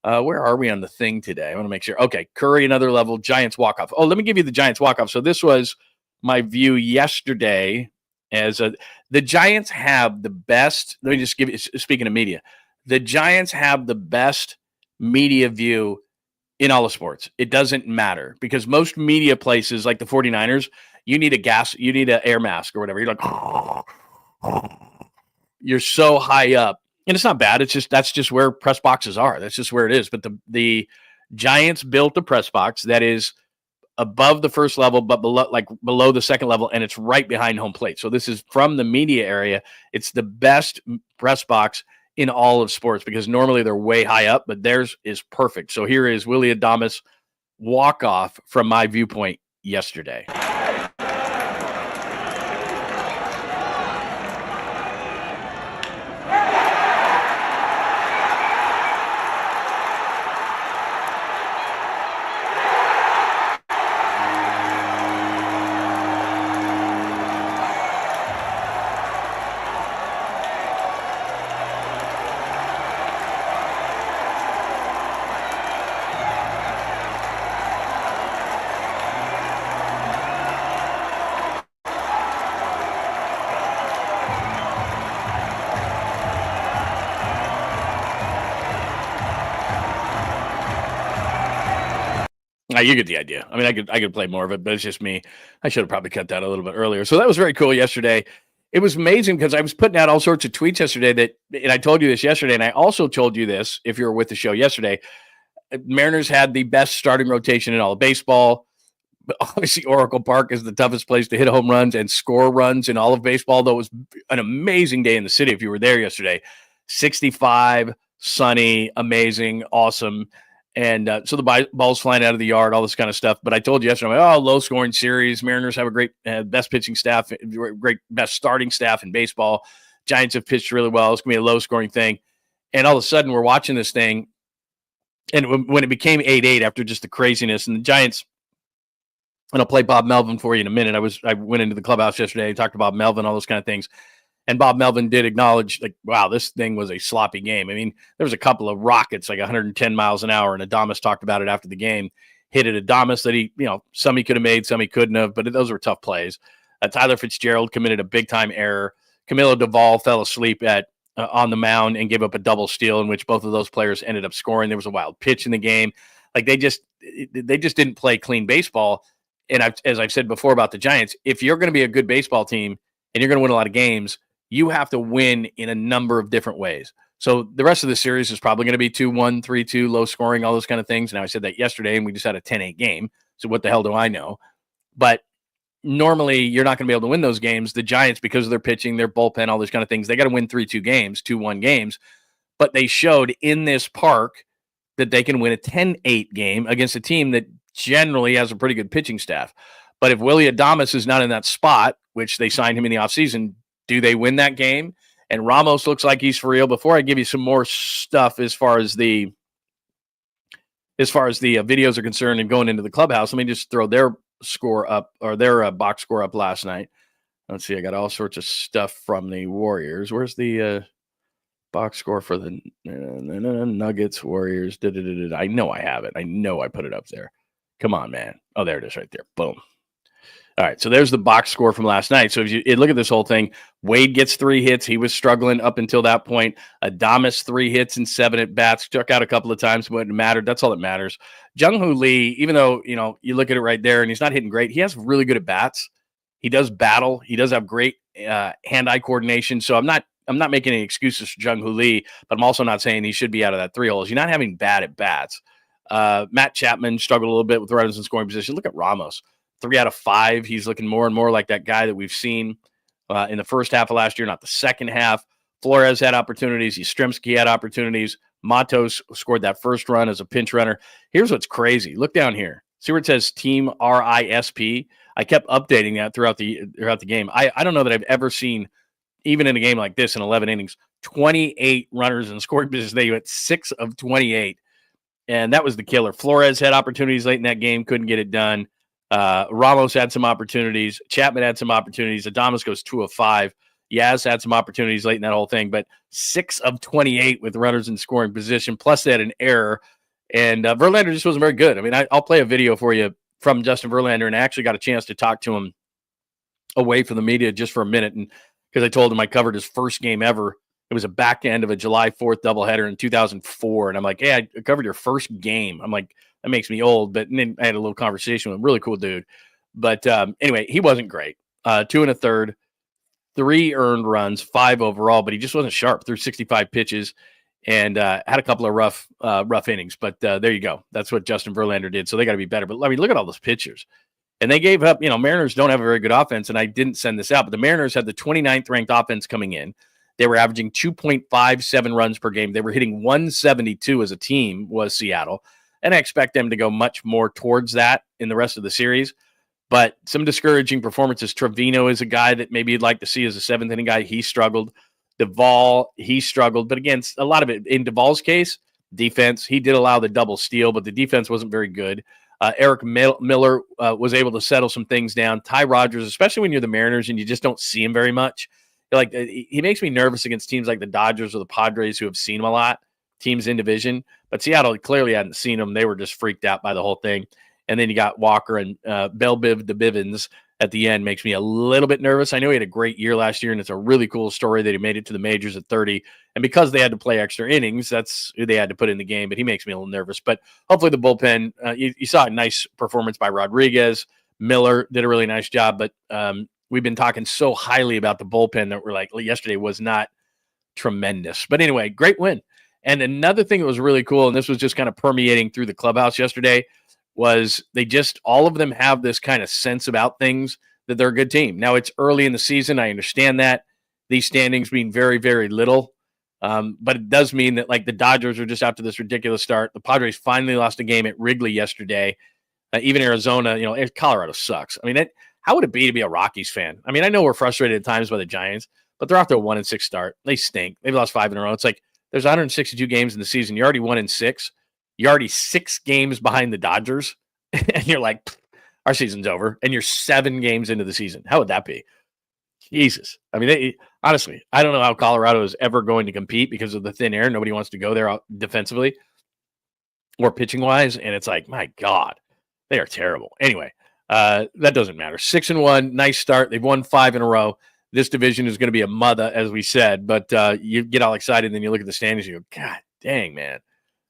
Where are we on the thing today? I want to make sure. Okay, Curry, another level. Giants walk-off. Oh, let me give you the Giants walk-off. So this was my view yesterday. The Giants have the best. Let me just give you, speaking of media, the Giants have the best media view in all of sports. It doesn't matter because most media places like the 49ers, you need an air mask or whatever. You're like, you're so high up. And it's not bad. That's just where press boxes are. That's just where it is. But the Giants built a press box that is above the first level, but below the second level, and it's right behind home plate. So this is from the media area. It's the best press box in all of sports because normally they're way high up, but theirs is perfect. So here is Willie Adames walk-off from my viewpoint yesterday. You get the idea. I mean, I could play more of it, but it's just me. I should have probably cut that a little bit earlier. So that was very cool yesterday. It was amazing because I was putting out all sorts of tweets yesterday and I told you this yesterday, and I also told you this if you were with the show yesterday. Mariners had the best starting rotation in all of baseball. But obviously, Oracle Park is the toughest place to hit home runs and score runs in all of baseball, though it was an amazing day in the city if you were there yesterday. 65, sunny, amazing, awesome. And so the ball's flying out of the yard, all this kind of stuff. But I told you yesterday, low-scoring series. Mariners have a great best pitching staff, great best starting staff in baseball. Giants have pitched really well. It's going to be a low-scoring thing. And all of a sudden, we're watching this thing. And when it became 8-8 after just the craziness, and the Giants – and I'll play Bob Melvin for you in a minute. I went into the clubhouse yesterday and talked to Bob Melvin, all those kind of things. And Bob Melvin did acknowledge, like, wow, this thing was a sloppy game. I mean, there was a couple of rockets, like 110 miles an hour, and Adames talked about it after the game. Hit at Adames that some he could have made, some he couldn't have, but those were tough plays. Tyler Fitzgerald committed a big-time error. Camilo Duvall fell asleep on the mound and gave up a double steal in which both of those players ended up scoring. There was a wild pitch in the game. Like, they just didn't play clean baseball. And as I've said before about the Giants, if you're going to be a good baseball team and you're going to win a lot of games, you have to win in a number of different ways. So the rest of the series is probably going to be 2-1, 3-2, low scoring, all those kind of things. And I said that yesterday, and we just had a 10-8 game. So what the hell do I know? But normally you're not going to be able to win those games. The Giants, because of their pitching, their bullpen, all those kind of things, they got to win 3-2 games, 2-1 games. But they showed in this park that they can win a 10-8 game against a team that generally has a pretty good pitching staff. But if Willie Adames is not in that spot, which they signed him in the offseason, do they win that game? And Ramos looks like he's for real. Before I give you some more stuff as far as the videos are concerned and going into the clubhouse, let me just throw their score up, or their box score up last night. Let's see, I got all sorts of stuff from the Warriors. Where's the box score for the Nuggets, Warriors? I know I have it. I know I put it up there. Come on, man. Oh, there it is right there. Boom. All right, so there's the box score from last night. So if you look at this whole thing, Wade gets 3 hits. He was struggling up until that point. Adames 3 hits and 7 at bats. Struck out a couple of times, but it mattered. That's all that matters. Jung-Hoo Lee, even though you look at it right there and he's not hitting great, he has really good at bats. He does battle. He does have great hand-eye coordination. So I'm not making any excuses for Jung-Hoo Lee, but I'm also not saying he should be out of that 3 holes. You're not having bad at bats. Matt Chapman struggled a little bit with runners in scoring position. Look at Ramos, 3 out of 5. He's looking more and more like that guy that we've seen in the first half of last year, not the second half. Flores had opportunities. Yastrzemski had opportunities. Matos scored that first run as a pinch runner. Here's what's crazy. Look down here. See where it says Team RISP? I kept updating that throughout the game. I don't know that I've ever seen, even in a game like this in 11 innings, 28 runners in scoring position. They went 6 of 28. And that was the killer. Flores had opportunities late in that game, couldn't get it done. Ramos had some opportunities. Chapman had some opportunities. Adames goes 2 of 5. Yaz had some opportunities late in that whole thing, but 6 of 28 with runners in scoring position. Plus, they had an error. And Verlander just wasn't very good. I mean, I'll play a video for you from Justin Verlander, and I actually got a chance to talk to him away from the media just for a minute, and because I told him I covered his first game ever. It was a back end of a July 4th doubleheader in 2004. And I'm like, hey, I covered your first game. I'm like, that makes me old. But then I had a little conversation with him. Really cool dude. But anyway, he wasn't great. 2 1/3, 3 earned runs, 5 overall. But he just wasn't sharp. Threw 65 pitches and had a couple of rough innings. But there you go. That's what Justin Verlander did. So they got to be better. But I mean, look at all those pitchers. And they gave up, Mariners don't have a very good offense. And I didn't send this out. But the Mariners had the 29th ranked offense coming in. They were averaging 2.57 runs per game. They were hitting 172 as a team, was Seattle. And I expect them to go much more towards that in the rest of the series. But some discouraging performances. Trevino is a guy that maybe you'd like to see as a 7th inning guy. He struggled. Duvall, he struggled. But again, a lot of it, in Duvall's case, defense. He did allow the double steal, but the defense wasn't very good. Eric Miller was able to settle some things down. Ty Rodgers, especially when you're the Mariners and you just don't see him very much. Like, he makes me nervous against teams like the Dodgers or the Padres who have seen him a lot, teams in division. But Seattle clearly hadn't seen him. They were just freaked out by the whole thing. And then you got Walker and Belbiv the Bivens at the end makes me a little bit nervous. I know he had a great year last year, and it's a really cool story that he made it to the majors at 30. And because they had to play extra innings, that's who they had to put in the game. But he makes me a little nervous. But hopefully the bullpen, you saw a nice performance by Rodriguez. Miller did a really nice job. But we've been talking so highly about the bullpen that we're like, yesterday was not tremendous. But anyway, great win. And another thing that was really cool, and this was just kind of permeating through the clubhouse yesterday, was they just, all of them have this kind of sense about things that they're a good team. Now, it's early in the season. I understand that. These standings mean very, very little. But it does mean that, like, the Dodgers are just out to this ridiculous start. The Padres finally lost a game at Wrigley yesterday. Even Arizona, Colorado sucks. I mean, how would it be to be a Rockies fan? I mean, I know we're frustrated at times by the Giants, but they're off to a 1-6 start. They stink. They've lost 5 in a row. It's like there's 162 games in the season. You're already 1-6. You're already 6 games behind the Dodgers, and you're like, our season's over, and you're 7 games into the season. How would that be? Jesus. I mean, honestly, I don't know how Colorado is ever going to compete because of the thin air. Nobody wants to go there defensively or pitching-wise, and it's like, my God, they are terrible. Anyway, that doesn't matter. 6-1, nice start. They've won 5 in a row. This division is going to be a mother, as we said, but you get all excited, and then you look at the standings, and you go, God dang, man.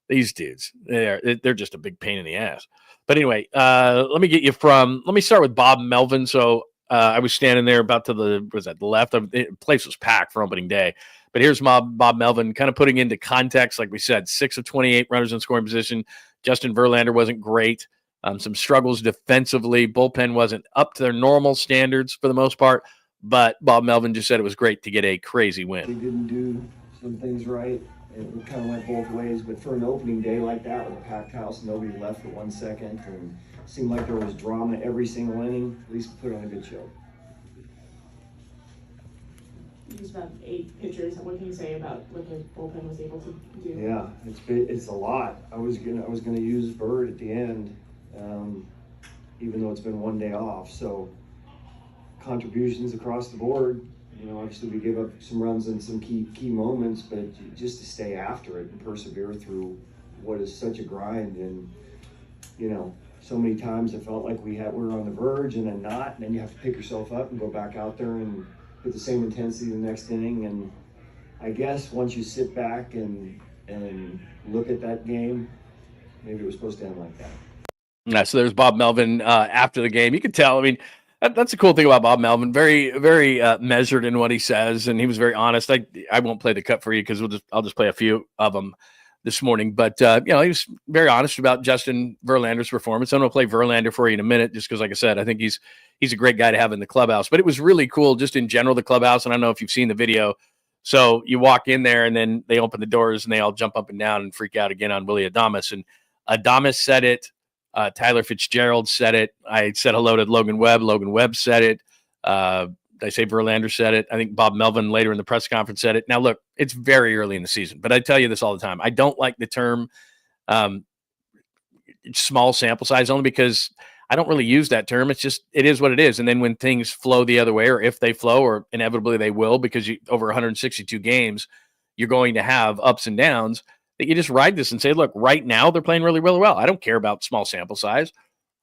These dudes, they're just a big pain in the ass. But anyway, let me start with Bob Melvin. So I was standing there about to the left. The place was packed for opening day. But here's Bob Melvin kind of putting into context, like we said, 6 of 28 runners in scoring position. Justin Verlander wasn't great. Some struggles defensively. Bullpen wasn't up to their normal standards for the most part. But Bob Melvin just said it was great to get a crazy win. They didn't do some things right. It kind of went both ways, but for an opening day like that with a packed house, nobody left for 1 second, and it seemed like there was drama every single inning. At least put on a good show. You just have 8 pitchers. What can you say about what the bullpen was able to do? Yeah, it's a lot. I was gonna use Bird at the end, even though it's been 1 day off. So contributions across the board. Obviously we gave up some runs in some key moments, but just to stay after it and persevere through what is such a grind. And, so many times it felt like we were on the verge and then not, and then you have to pick yourself up and go back out there and put the same intensity the next inning. And I guess once you sit back and look at that game, maybe it was supposed to end like that. Yeah, so there's Bob Melvin after the game. You could tell, I mean, that's the cool thing about Bob Melvin. Very, very measured in what he says, and he was very honest. I won't play the cut for you because I'll just play a few of them this morning. But he was very honest about Justin Verlander's performance. I'm going to play Verlander for you in a minute, just because, like I said, I think he's a great guy to have in the clubhouse. But it was really cool, just in general, the clubhouse. And I don't know if you've seen the video. So you walk in there, and then they open the doors, and they all jump up and down and freak out again on Willie Adames. And Adames said it. Tyler Fitzgerald said it. I said hello to Logan Webb. Logan Webb said it. I say Verlander said it. I think Bob Melvin later in the press conference said it. Now, look, it's very early in the season, but I tell you this all the time. I don't like the term small sample size, only because I don't really use that term. It is what it is. And then when things flow the other way, or if they flow, or inevitably they will, because over 162 games, you're going to have ups and downs, that you just ride this and say, look, right now they're playing really, really well. I don't care about small sample size.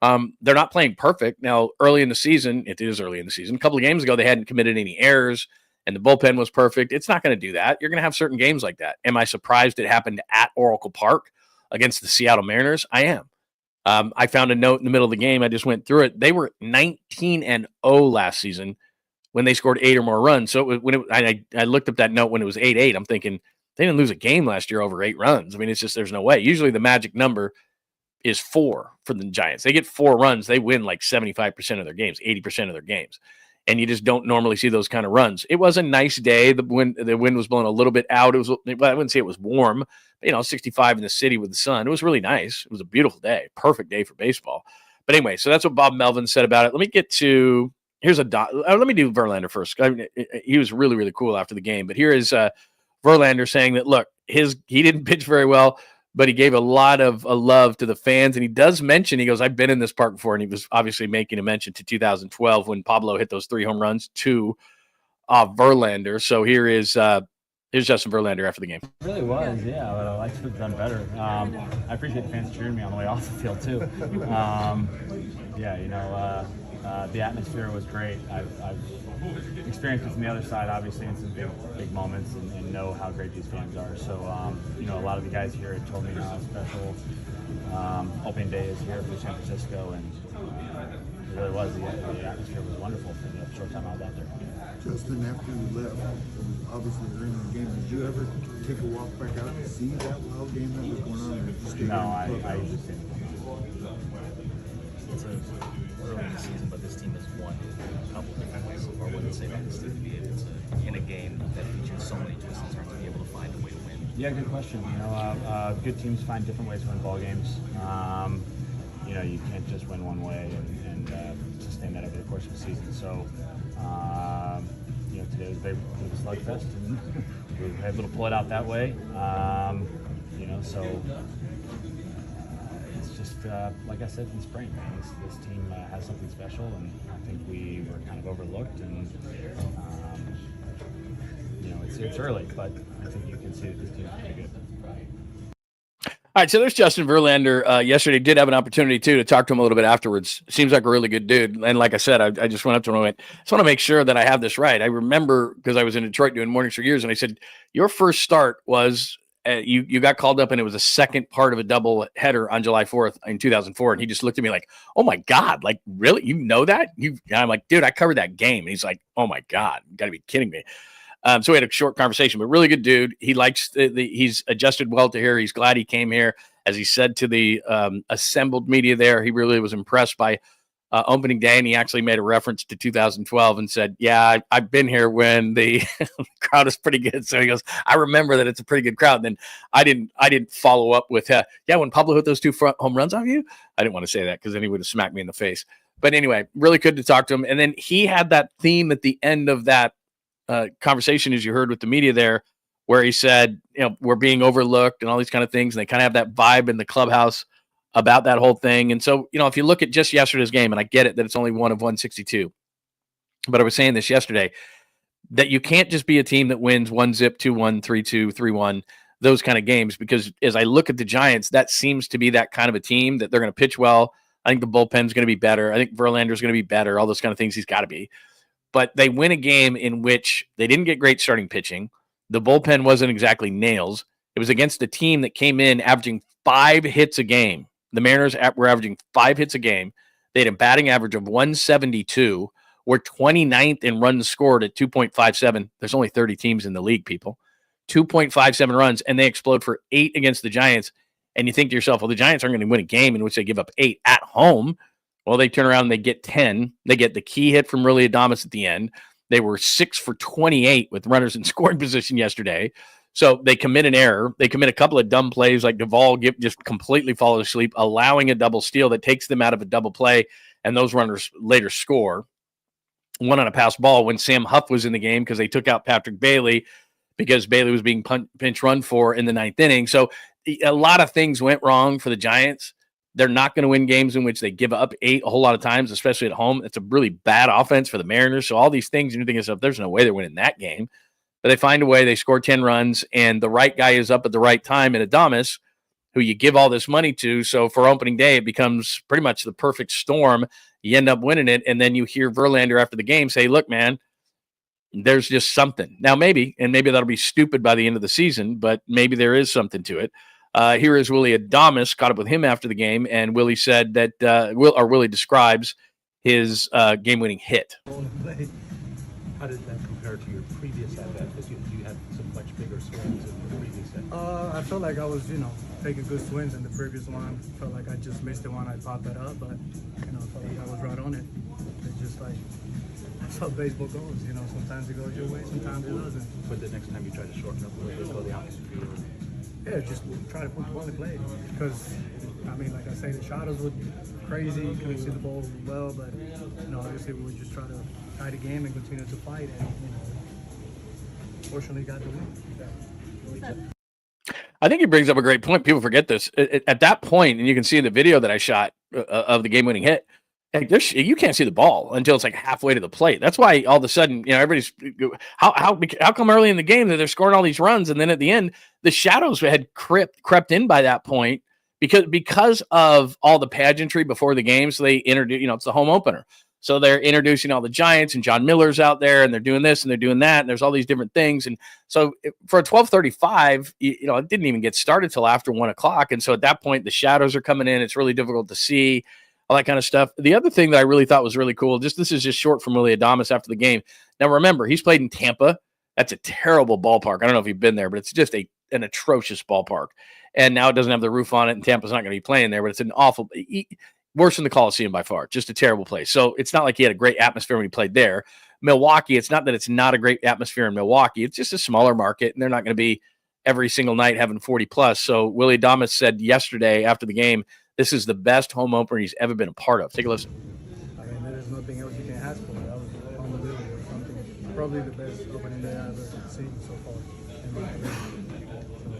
They're not playing perfect. Now, early in the season, it is early in the season. A couple of games ago, they hadn't committed any errors, and the bullpen was perfect. It's not going to do that. You're going to have certain games like that. Am I surprised it happened at Oracle Park against the Seattle Mariners? I am. I found a note in the middle of the game. I just went through it. They were 19-0 last season when they scored 8 or more runs. So I looked up that note when it was 8-8. I'm thinking, they didn't lose a game last year over 8 runs. I mean, it's just, there's no way. Usually the magic number is 4 for the Giants. They get 4 runs, they win like 75% of their games, 80% of their games. And you just don't normally see those kind of runs. It was a nice day. The wind was blowing a little bit out. I wouldn't say it was warm, but 65 in the city with the sun. It was really nice. It was a beautiful day. Perfect day for baseball. But anyway, so that's what Bob Melvin said about it. Let me get to, let me do Verlander first. I mean, he was really, really cool after the game. But here is Verlander saying that, look, he didn't pitch very well, but he gave a lot of love to the fans. And he does mention, he goes, I've been in this park before. And he was obviously making a mention to 2012 when Pablo hit those 3 home runs to Verlander. So here's Justin Verlander after the game. It really was, yeah. But I like to have done better. I appreciate the fans cheering me on the way off the field, too. The atmosphere was great. I've experienced it from the other side, obviously, in some big moments, and know how great these fans are. So, a lot of the guys here have told me how special opening day is here for San Francisco, and it really was. The atmosphere was wonderful for the short time I was out there. Justin, after you left, obviously during the game, did you ever take a walk back out to see that wild game that was going on? Or just No, I just didn't. It's early in the season, but this team has won a couple different ways so far. What would say about this team to be able to, in a game that features so many twists and turns, to be able to find a way to win? Yeah, good question. Good teams find different ways to win ball games. You can't just win one way and sustain that over the course of the season. So, today was a slugfest, and we were able to pull it out that way. It's just like I said in spring, man, this team has something special, and I think we were kind of overlooked. And it's early, but I think you can see that this team is pretty good. All right, so there's Justin Verlander. Yesterday did have an opportunity, too, to talk to him a little bit afterwards. Seems like a really good dude. And like I said, I just went up to him and went, I just want to make sure that I have this right. I remember, because I was in Detroit doing mornings for years, and I said, your first start was you got called up, and it was a second part of a double header on July 4th in 2004. And he just looked at me like, oh, my God, like, really? You know that? And I'm like, dude, I covered that game. And he's like, oh, my God, you got to be kidding me. So we had a short conversation, but really good dude. He likes he's adjusted well to here. He's glad he came here. As he said to the assembled media there, he really was impressed by opening day, and he actually made a reference to 2012 and said, yeah, I've been here when the crowd is pretty good. So he goes, I remember that it's a pretty good crowd. And then I didn't follow up with, when Pablo hit those two front home runs off you. I didn't want to say that because then he would have smacked me in the face. But anyway, really good to talk to him. And then he had that theme at the end of that conversation, as you heard with the media there, where he said, we're being overlooked and all these kind of things. And they kind of have that vibe in the clubhouse about that whole thing. And so, if you look at just yesterday's game, and I get it that it's only one of 162, but I was saying this yesterday, that you can't just be a team that wins 1-0, 2-1, 3-2, 3-1, those kind of games, because as I look at the Giants, that seems to be that kind of a team that they're going to pitch well. I think the bullpen's going to be better. I think Verlander's going to be better, all those kind of things. He's got to be. But they win a game in which they didn't get great starting pitching. The bullpen wasn't exactly nails. It was against a team that came in averaging 5 hits a game. The Mariners were averaging 5 hits a game. They had a batting average of 172. We're 29th in runs scored at 2.57. There's only 30 teams in the league, people. 2.57 runs, and they explode for 8 against the Giants. And you think to yourself, well, the Giants aren't going to win a game in which they give up 8 at home. Well, they turn around and they get 10. They get the key hit from Willie at the end. They were 6 for 28 with runners in scoring position yesterday. So they commit an error. They commit a couple of dumb plays, like Duvall just completely falls asleep, allowing a double steal that takes them out of a double play, and those runners later score. One on a pass ball when Sam Huff was in the game because they took out Patrick Bailey because Bailey was being pinch run for in the 9th inning. So a lot of things went wrong for the Giants. They're not going to win games in which they give up 8 a whole lot of times, especially at home. It's a really bad offense for the Mariners. So all these things, and you're thinking, there's no way they're winning that game. But they find a way. They score 10 runs, and the right guy is up at the right time in Adames, who you give all this money to. So for opening day, it becomes pretty much the perfect storm. You end up winning it, and then you hear Verlander after the game say, look, man, there's just something. Now maybe that'll be stupid by the end of the season, but maybe there is something to it. Here is Willie Adames, caught up with him after the game, and Willie said that Willie describes his game-winning hit. How did that compare to your previous at-bat? Because you had some much bigger swings in the previous at-bat. I felt like I was, taking good swings in the previous one. Felt like I just missed the one. I popped that up, but I felt like I was right on it. It's just like that's how baseball goes. Sometimes it goes your way, sometimes it doesn't. But the next time you try to shorten up a little bit, go the opposite field. Yeah, just try to put the ball in play. Because, like I say, the shadows were crazy. Couldn't see the ball well, but, obviously we would just try to tie the game and continue to fight. And, fortunately got the win. I think he brings up a great point. People forget this. At that point, and you can see in the video that I shot of the game-winning hit, you can't see the ball until it's like halfway to the plate. That's why all of a sudden, everybody's how come early in the game that they're scoring all these runs, and then at the end, the shadows had crept in by that point because of all the pageantry before the game. So they introduced, it's the home opener. So they're introducing all the Giants, and John Miller's out there, and they're doing this and they're doing that, and there's all these different things. And so for a 12:35, it didn't even get started till after 1 o'clock. And so at that point, the shadows are coming in. It's really difficult to see, all that kind of stuff. The other thing that I really thought was really cool, this is just short from Willie Adames after the game. Now, remember, he's played in Tampa. That's a terrible ballpark. I don't know if you've been there, but it's just an atrocious ballpark. And now it doesn't have the roof on it, and Tampa's not going to be playing there, but it's an awful, worse than the Coliseum by far, just a terrible place. So it's not like he had a great atmosphere when he played there. Milwaukee, it's not that it's not a great atmosphere in Milwaukee. It's just a smaller market, and they're not going to be every single night having 40 plus. So Willie Adames said yesterday after the game, this is the best home opener he's ever been a part of. Take a listen. I mean, there's nothing else you can ask for. That was unbelievable. Something, probably the best opening day I've ever seen so far in my career. So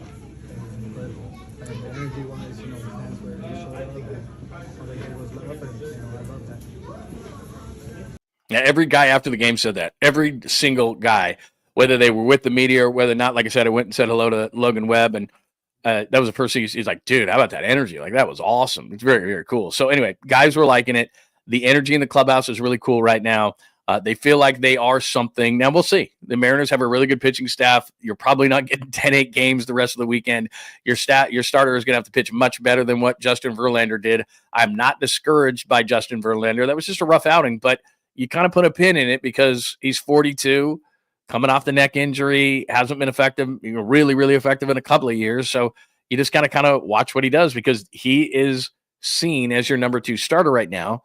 it was incredible. And the energy-wise, the fans were really showed up, and all they did was love, and I love that. Yeah, every guy after the game said that. Every single guy, whether they were with the media or whether or not, like I said, I went and said hello to Logan Webb, and that was a person he's like, dude, how about that energy? Like, that was awesome. It's very, very cool. So anyway, guys were liking it. The energy in the clubhouse is really cool right now. They feel like they are something. Now, we'll see. The Mariners have a really good pitching staff. You're probably not getting 10-8 games the rest of the weekend. Your starter is going to have to pitch much better than what Justin Verlander did. I'm not discouraged by Justin Verlander. That was just a rough outing, but you kind of put a pin in it because he's 42, coming off the neck injury, hasn't been effective, really, really effective in a couple of years. So you just got to kind of watch what he does because he is seen as your number 2 starter right now.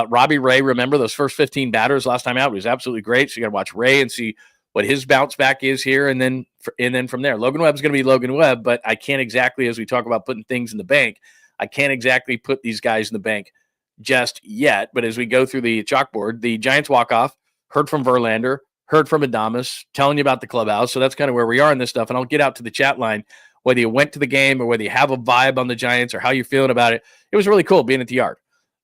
Robbie Ray, remember those first 15 batters last time out, was absolutely great. So you got to watch Ray and see what his bounce back is here. And then from there, Logan Webb's going to be Logan Webb, but I can't exactly, as we talk about putting things in the bank, I can't exactly put these guys in the bank just yet. But as we go through the chalkboard, the Giants walk off, heard from Verlander, heard from Adames, telling you about the clubhouse. So that's kind of where we are in this stuff. And I'll get out to the chat line, whether you went to the game or whether you have a vibe on the Giants or how you're feeling about it. It was really cool being at the Yard.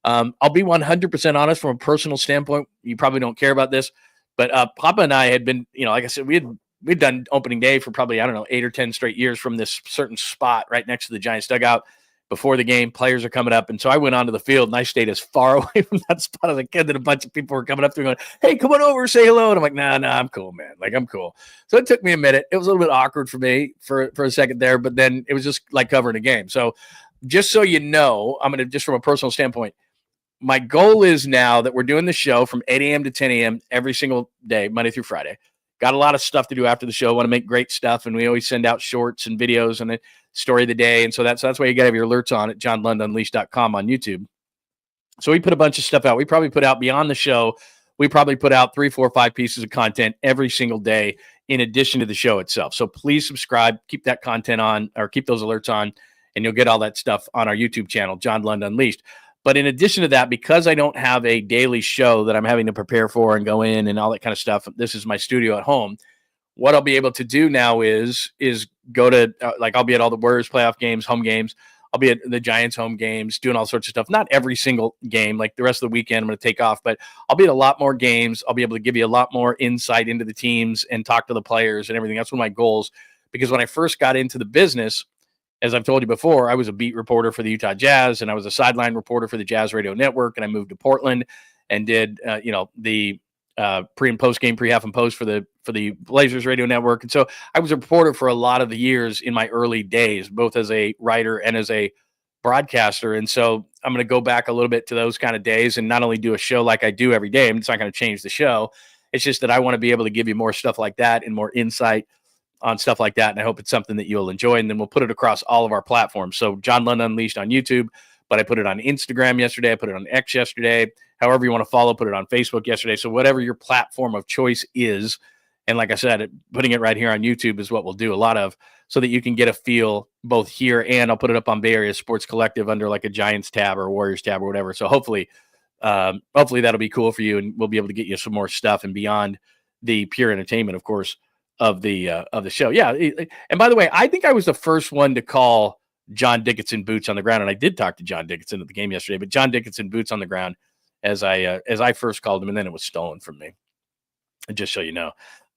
I'll be 100% honest from a personal standpoint. You probably don't care about this, but Papa and I had been, like I said, we'd done opening day for probably, 8 or 10 straight years from this certain spot right next to the Giants dugout. Before the game, players are coming up. And so I went onto the field and I stayed as far away from that spot as I could that a bunch of people were coming up to me going, hey, come on over, say hello. And I'm like, nah, I'm cool, man. Like, I'm cool. So it took me a minute. It was a little bit awkward for me for a second there, but then it was just like covering a game. So just so you know, I'm going to, just from a personal standpoint, my goal is now that we're doing the show from 8 a.m. to 10 a.m. every single day, Monday through Friday. Got a lot of stuff to do after the show. Want to make great stuff, and we always send out shorts and videos and the story of the day. And so that's why you got to have your alerts on at johnlundunleashed.com on YouTube. So we put a bunch of stuff out. We probably put out beyond the show. We probably put out 3, 4, 5 pieces of content every single day in addition to the show itself. So please subscribe, keep that content on, or keep those alerts on, and you'll get all that stuff on our YouTube channel, John Lund Unleashed. But in addition to that, because I don't have a daily show that I'm having to prepare for and go in and all that kind of stuff, this is my studio at home. What I'll be able to do now is go to, I'll be at all the Warriors playoff games, home games. I'll be at the Giants home games, doing all sorts of stuff. Not every single game, like the rest of the weekend I'm going to take off, but I'll be at a lot more games. I'll be able to give you a lot more insight into the teams and talk to the players and everything. That's one of my goals, because when I first got into the business, as I've told you before, I was a beat reporter for the Utah Jazz, and I was a sideline reporter for the Jazz Radio Network, and I moved to Portland and did, the pre and post game, pre half and post for the Blazers Radio Network. And so I was a reporter for a lot of the years in my early days, both as a writer and as a broadcaster. And so I'm going to go back a little bit to those kind of days and not only do a show like I do every day. It's not going to change the show. It's just that I want to be able to give you more stuff like that and more insight on stuff like that. And I hope it's something that you'll enjoy. And then we'll put it across all of our platforms. So John Lund Unleashed on YouTube, but I put it on Instagram yesterday. I put it on X yesterday. However you want to follow, put it on Facebook yesterday. So whatever your platform of choice is. And like I said, putting it right here on YouTube is what we'll do a lot of, so that you can get a feel both here, and I'll put it up on Bay Area Sports Collective under like a Giants tab or Warriors tab or whatever. So hopefully that'll be cool for you, and we'll be able to get you some more stuff and beyond the pure entertainment, of course, of the show. Yeah. And by the way, I think I was the first one to call John Dickinson boots on the ground. And I did talk to John Dickinson at the game yesterday, but John Dickinson boots on the ground as I first called him, and then it was stolen from me. Just so you know.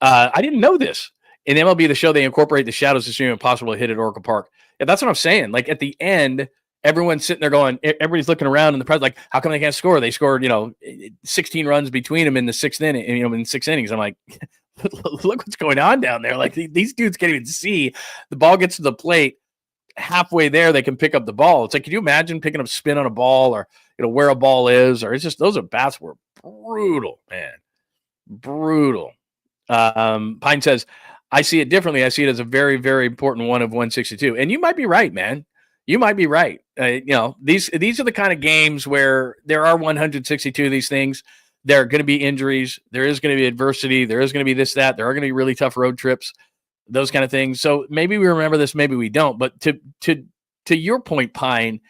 I didn't know this. In MLB The Show, they incorporate the shadows to seem impossible to hit at Oracle Park. Yeah, that's what I'm saying. Like at the end, everyone's sitting there going, everybody's looking around in the press like, how come they can't score? They scored, 16 runs between them in the sixth inning, in 6 innings. I'm like, look what's going on down there. Like these dudes can't even see. The ball gets to the plate. Halfway there, they can pick up the ball. It's like, can you imagine picking up spin on a ball, or where a ball is? Or it's just, those bats were brutal, man, brutal. Pine says, I see it differently. I see it as a very, very important one of 162. And you might be right, man. You might be right. These are the kind of games where there are 162 of these things. There are going to be injuries. There is going to be adversity. There is going to be this, that. There are going to be really tough road trips. Those kind of things. So maybe we remember this, maybe we don't. But to your point, Pine,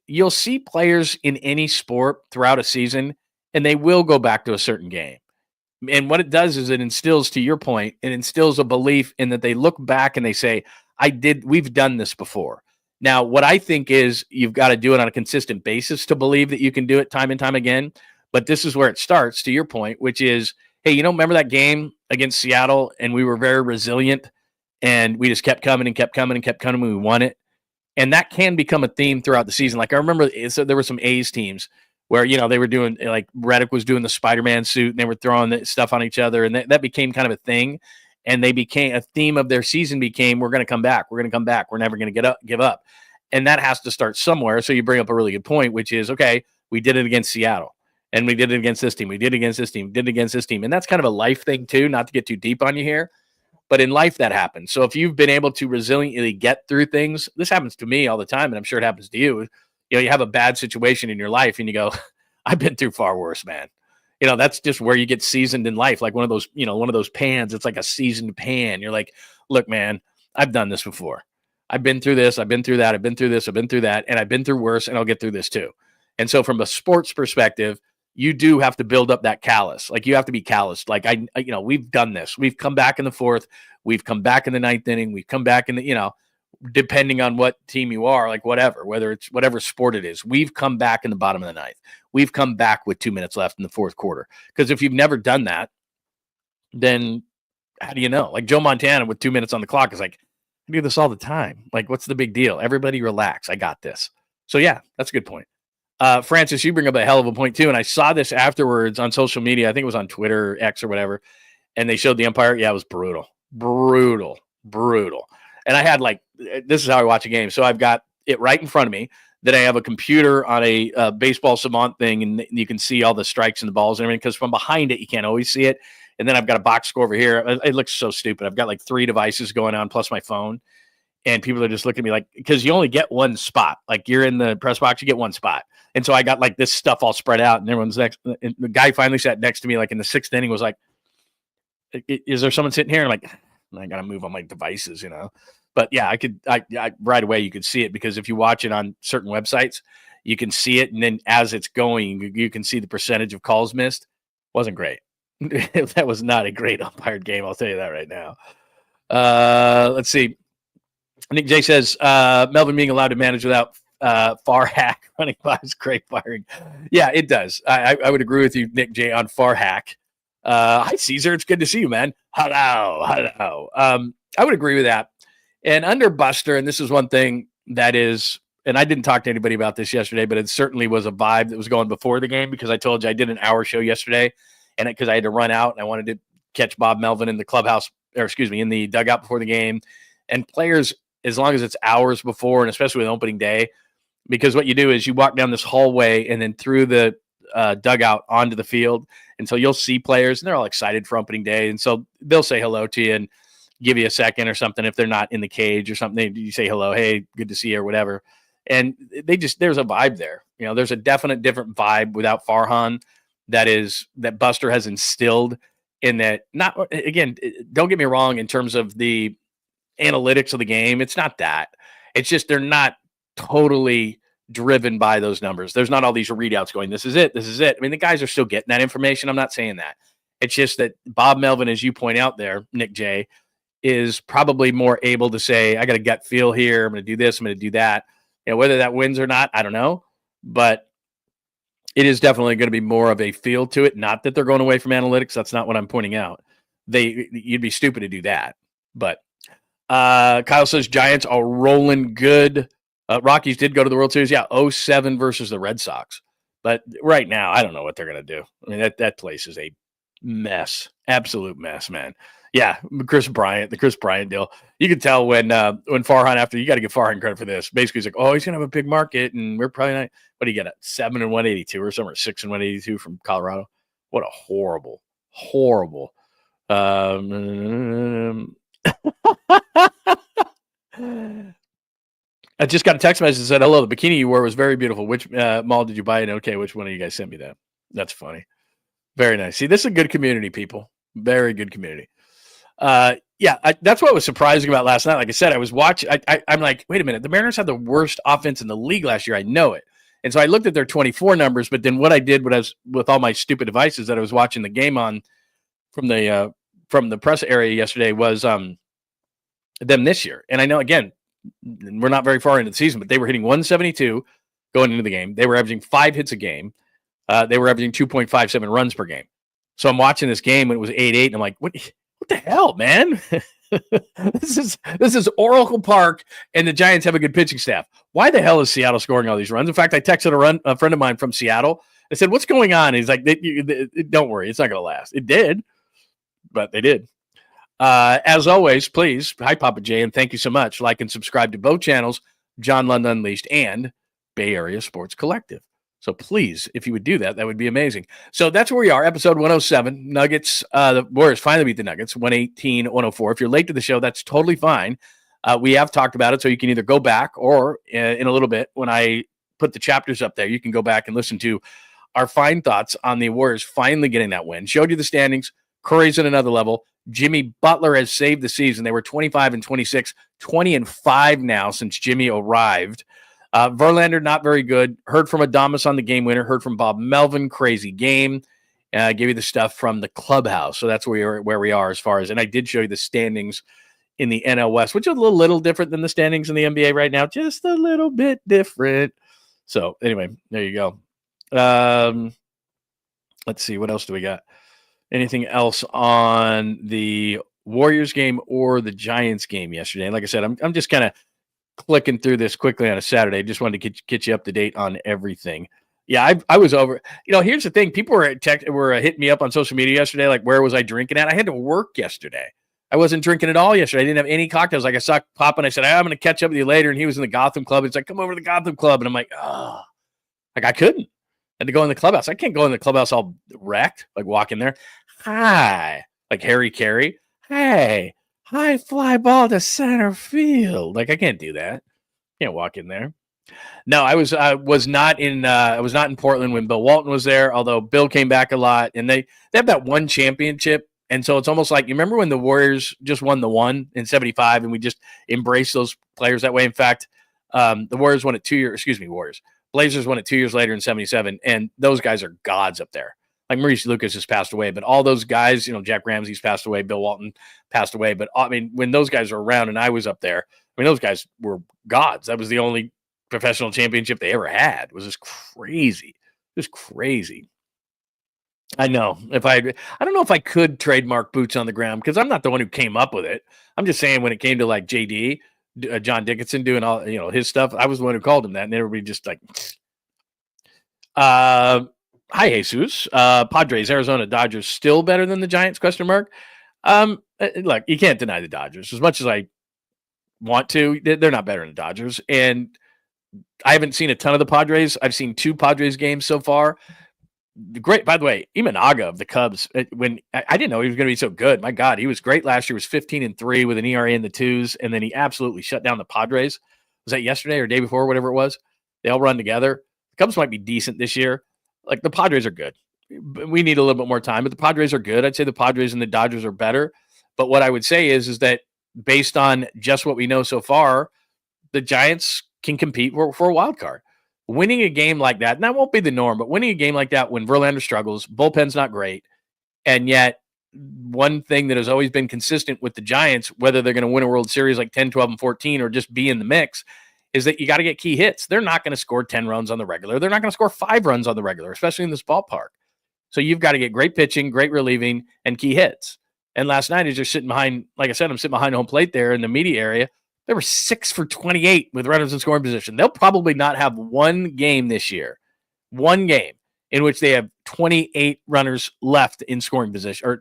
you'll see players in any sport throughout a season, and they will go back to a certain game. And what it does is it instills, to your point, it instills a belief in that they look back and they say, we've done this before. Now, what I think is you've got to do it on a consistent basis to believe that you can do it time and time again. But this is where it starts, to your point, which is, hey, remember that game against Seattle, and we were very resilient, and we just kept coming and kept coming and kept coming, and we won it. And that can become a theme throughout the season. Like I remember there were some A's teams where, they were doing, like Reddick was doing the Spider-Man suit, and they were throwing the stuff on each other, and that became kind of a thing. And they became a theme of their season became, we're going to come back. We're going to come back. We're never going to give up. And that has to start somewhere. So you bring up a really good point, which is, okay, we did it against Seattle. And we did it against this team. We did it against this team. Did it against this team. And that's kind of a life thing too, not to get too deep on you here. But in life, that happens. So if you've been able to resiliently get through things, this happens to me all the time, and I'm sure it happens to you. You have a bad situation in your life, and you go, I've been through far worse, man. That's just where you get seasoned in life. Like one of those pans. It's like a seasoned pan. You're like, look, man, I've done this before. I've been through this. I've been through that. I've been through this. I've been through that. And I've been through worse, and I'll get through this too. And so from a sports perspective, you do have to build up that callus. Like you have to be calloused. Like we've done this. We've come back in the fourth. We've come back in the ninth inning. We've come back in the, depending on what team you are, like whether it's whatever sport it is, we've come back in the bottom of the ninth. We've come back with 2 minutes left in the fourth quarter. Because if you've never done that, then how do you know? Like Joe Montana with 2 minutes on the clock is like, I do this all the time. Like, what's the big deal? Everybody relax. I got this. So yeah, that's a good point. Francis, you bring up a hell of a point too. And I saw this afterwards on social media. I think it was on Twitter, X or whatever. And they showed the umpire. Yeah, it was brutal. And I had this is how I watch a game. So I've got it right in front of me. Then I have a computer on a baseball savant thing, and you can see all the strikes and the balls and everything, because from behind it, you can't always see it. And then I've got a box score over here. It looks so stupid. I've got 3 devices going on plus my phone. And people are just looking at me like, because you only get one spot. Like you're in the press box, you get one spot. And so I got this stuff all spread out, and everyone's next. And the guy finally sat next to me, in the 6th inning, was like, is there someone sitting here? And I'm like, I got to move on my devices, But yeah, I right away, you could see it, because if you watch it on certain websites, you can see it. And then as it's going, you can see the percentage of calls missed. Wasn't great. That was not a great umpired game. I'll tell you that right now. Let's see. Nick J says, Melvin being allowed to manage without far hack running by is great firing. Yeah, it does. I would agree with you, Nick J, on far hack. Hi, Caesar. It's good to see you, man. Hello. I would agree with that. And under Buster, and this is one thing that is, and I didn't talk to anybody about this yesterday, but it certainly was a vibe that was going before the game, because I told you I did an hour show yesterday, and because I had to run out and I wanted to catch Bob Melvin in the clubhouse, in the dugout before the game. And players, as long as it's hours before, and especially with opening day, because what you do is you walk down this hallway and then through the dugout onto the field. And so you'll see players, and they're all excited for opening day. And so they'll say hello to you and give you a second or something. If they're not in the cage or something, you say hello, hey, good to see you, or whatever. And there's a vibe there. There's a definite different vibe without Farhan that Buster has instilled in that. Not, again, don't get me wrong, in terms of the analytics of the game, it's not that. It's just they're not totally driven by those numbers. There's not all these readouts going, this is it. I mean, the guys are still getting that information. I'm not saying that. It's just that Bob Melvin, as you point out there, Nick J, is probably more able to say, I got a gut feel here. I'm going to do this. I'm going to do that. Whether that wins or not, I don't know. But it is definitely going to be more of a feel to it. Not that they're going away from analytics. That's not what I'm pointing out. You'd be stupid to do that. But Kyle says Giants are rolling good. Rockies did go to the World Series. Yeah, 07 versus the Red Sox. But right now, I don't know what they're going to do. I mean, that place is a mess. Absolute mess, man. Yeah, the Chris Bryant deal. You could tell when Farhan, after, you got to give Farhan credit for this. Basically, he's like, oh, he's going to have a big market, and we're probably not. What do you get at 7 and 182 or something, or 6 and 182 from Colorado? What a horrible. I just got a text message that said, hello, the bikini you wore was very beautiful. Which mall did you buy it? Okay, which one of you guys sent me that? That's funny. Very nice. See, this is a good community, people. Very good community. That's what was surprising about last night. Like I said, I was watching. I'm like, wait a minute. The Mariners had the worst offense in the league last year. I know it. And so I looked at their 24 numbers, but then what I did with all my stupid devices that I was watching the game on from the press area yesterday was them this year. And I know, again, we're not very far into the season, but they were hitting 172 going into the game. They were averaging 5 hits a game. They were averaging 2.57 runs per game. So I'm watching this game when it was 8-8, and I'm like, what the hell, man? This is Oracle Park, and the Giants have a good pitching staff. Why the hell is Seattle scoring all these runs? In fact, I texted a friend of mine from Seattle. I said, what's going on? He's like, don't worry, it's not going to last. It did, but they did. As always, please, hi, Papa J, and thank you so much. Like and subscribe to both channels, John Lund Unleashed and Bay Area Sports Collective. So please, if you would do that, that would be amazing. So that's where we are, episode 107. Nuggets, the Warriors finally beat the Nuggets, 118-104. If you're late to the show, that's totally fine. We have talked about it, so you can either go back or in a little bit, when I put the chapters up there, you can go back and listen to our fine thoughts on the Warriors finally getting that win. Showed you the standings. Curry's at another level. Jimmy Butler has saved the season. They were 25-26, 20-5 now since Jimmy arrived. Verlander, not very good. Heard from Adamas on the game winner. Heard from Bob Melvin, crazy game. Gave you the stuff from the Clubhouse. So that's where we are as far as, and I did show you the standings in the NL West, which is a little different than the standings in the NBA right now. Just a little bit different. So anyway, there you go. Let's see. What else do we got? Anything else on the Warriors game or the Giants game yesterday? And like I said, I'm just kind of clicking through this quickly on a Saturday. Just wanted to get you up to date on everything. Yeah, I was over. Here's the thing. People were hitting me up on social media yesterday, like, where was I drinking at? I had to work yesterday. I wasn't drinking at all yesterday. I didn't have any cocktails. Like, I saw Pop and I said, I'm going to catch up with you later. And he was in the Gotham Club. It's like, come over to the Gotham Club. And I'm like, oh, like, I couldn't. I had to go in the clubhouse. I can't go in the clubhouse all wrecked, like walk in there. Hi, like Harry Carey. Hey, high fly ball to center field. Like, I can't do that. Can't walk in there. No, I was not in Portland when Bill Walton was there, although Bill came back a lot, and they have that one championship. And so it's almost like, you remember when the Warriors just won the one in 75 and we just embraced those players that way. In fact, the Warriors won it 2 years, Warriors. Blazers won it 2 years later in 77. And those guys are gods up there. Like Maurice Lucas has passed away, but all those guys, Jack Ramsey's passed away, Bill Walton passed away. But I mean, when those guys were around and I was up there, I mean, those guys were gods. That was the only professional championship they ever had. It was just crazy. Just crazy. I know. I don't know if I could trademark boots on the ground, because I'm not the one who came up with it. I'm just saying, when it came to like JD, John Dickinson doing all, his stuff, I was the one who called him that, and everybody just like, hi, Jesus. Padres, Arizona, Dodgers still better than the Giants? ? Look, you can't deny the Dodgers. As much as I want to, they're not better than the Dodgers. And I haven't seen a ton of the Padres. I've seen 2 Padres games so far. Great, by the way, Imanaga of the Cubs, when I didn't know he was going to be so good. My God, he was great last year. He was 15-3 with an ERA in the 2s, and then he absolutely shut down the Padres. Was that yesterday or day before, whatever it was? They all run together. The Cubs might be decent this year. Like, the Padres are good. We need a little bit more time, but the Padres are good. I'd say the Padres and the Dodgers are better. But what I would say is that based on just what we know so far, the Giants can compete for a wild card. Winning a game like that, and that won't be the norm, but winning a game like that when Verlander struggles, bullpen's not great, and yet one thing that has always been consistent with the Giants, whether they're going to win a World Series like 10, 12, and 14 or just be in the mix, is that you got to get key hits. They're not going to score 10 runs on the regular. They're not going to score 5 runs on the regular, especially in this ballpark. So you've got to get great pitching, great relieving, and key hits. And last night, as you're sitting behind, like I said, I'm sitting behind home plate there in the media area. They were 6 for 28 with runners in scoring position. They'll probably not have one game this year, one game in which they have 28 runners left in scoring position, or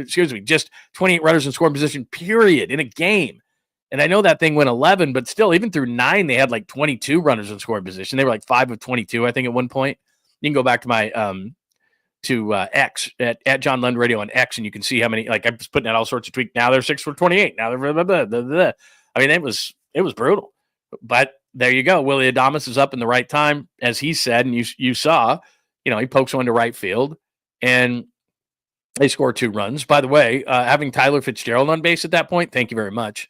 just 28 runners in scoring position, period, in a game. And I know that thing went 11, but still, even through 9, they had like 22 runners in scoring position. They were like 5 of 22, I think, at one point. You can go back to my X at John Lund Radio on X, and you can see how many. Like, I'm just putting out all sorts of tweets. Now they're 6 for 28. Now they're blah, blah, blah, blah. I mean, it was brutal. But there you go. Willie Adames is up in the right time, as he said, and you saw. He pokes one to right field, and they score 2 runs. By the way, having Tyler Fitzgerald on base at that point, thank you very much.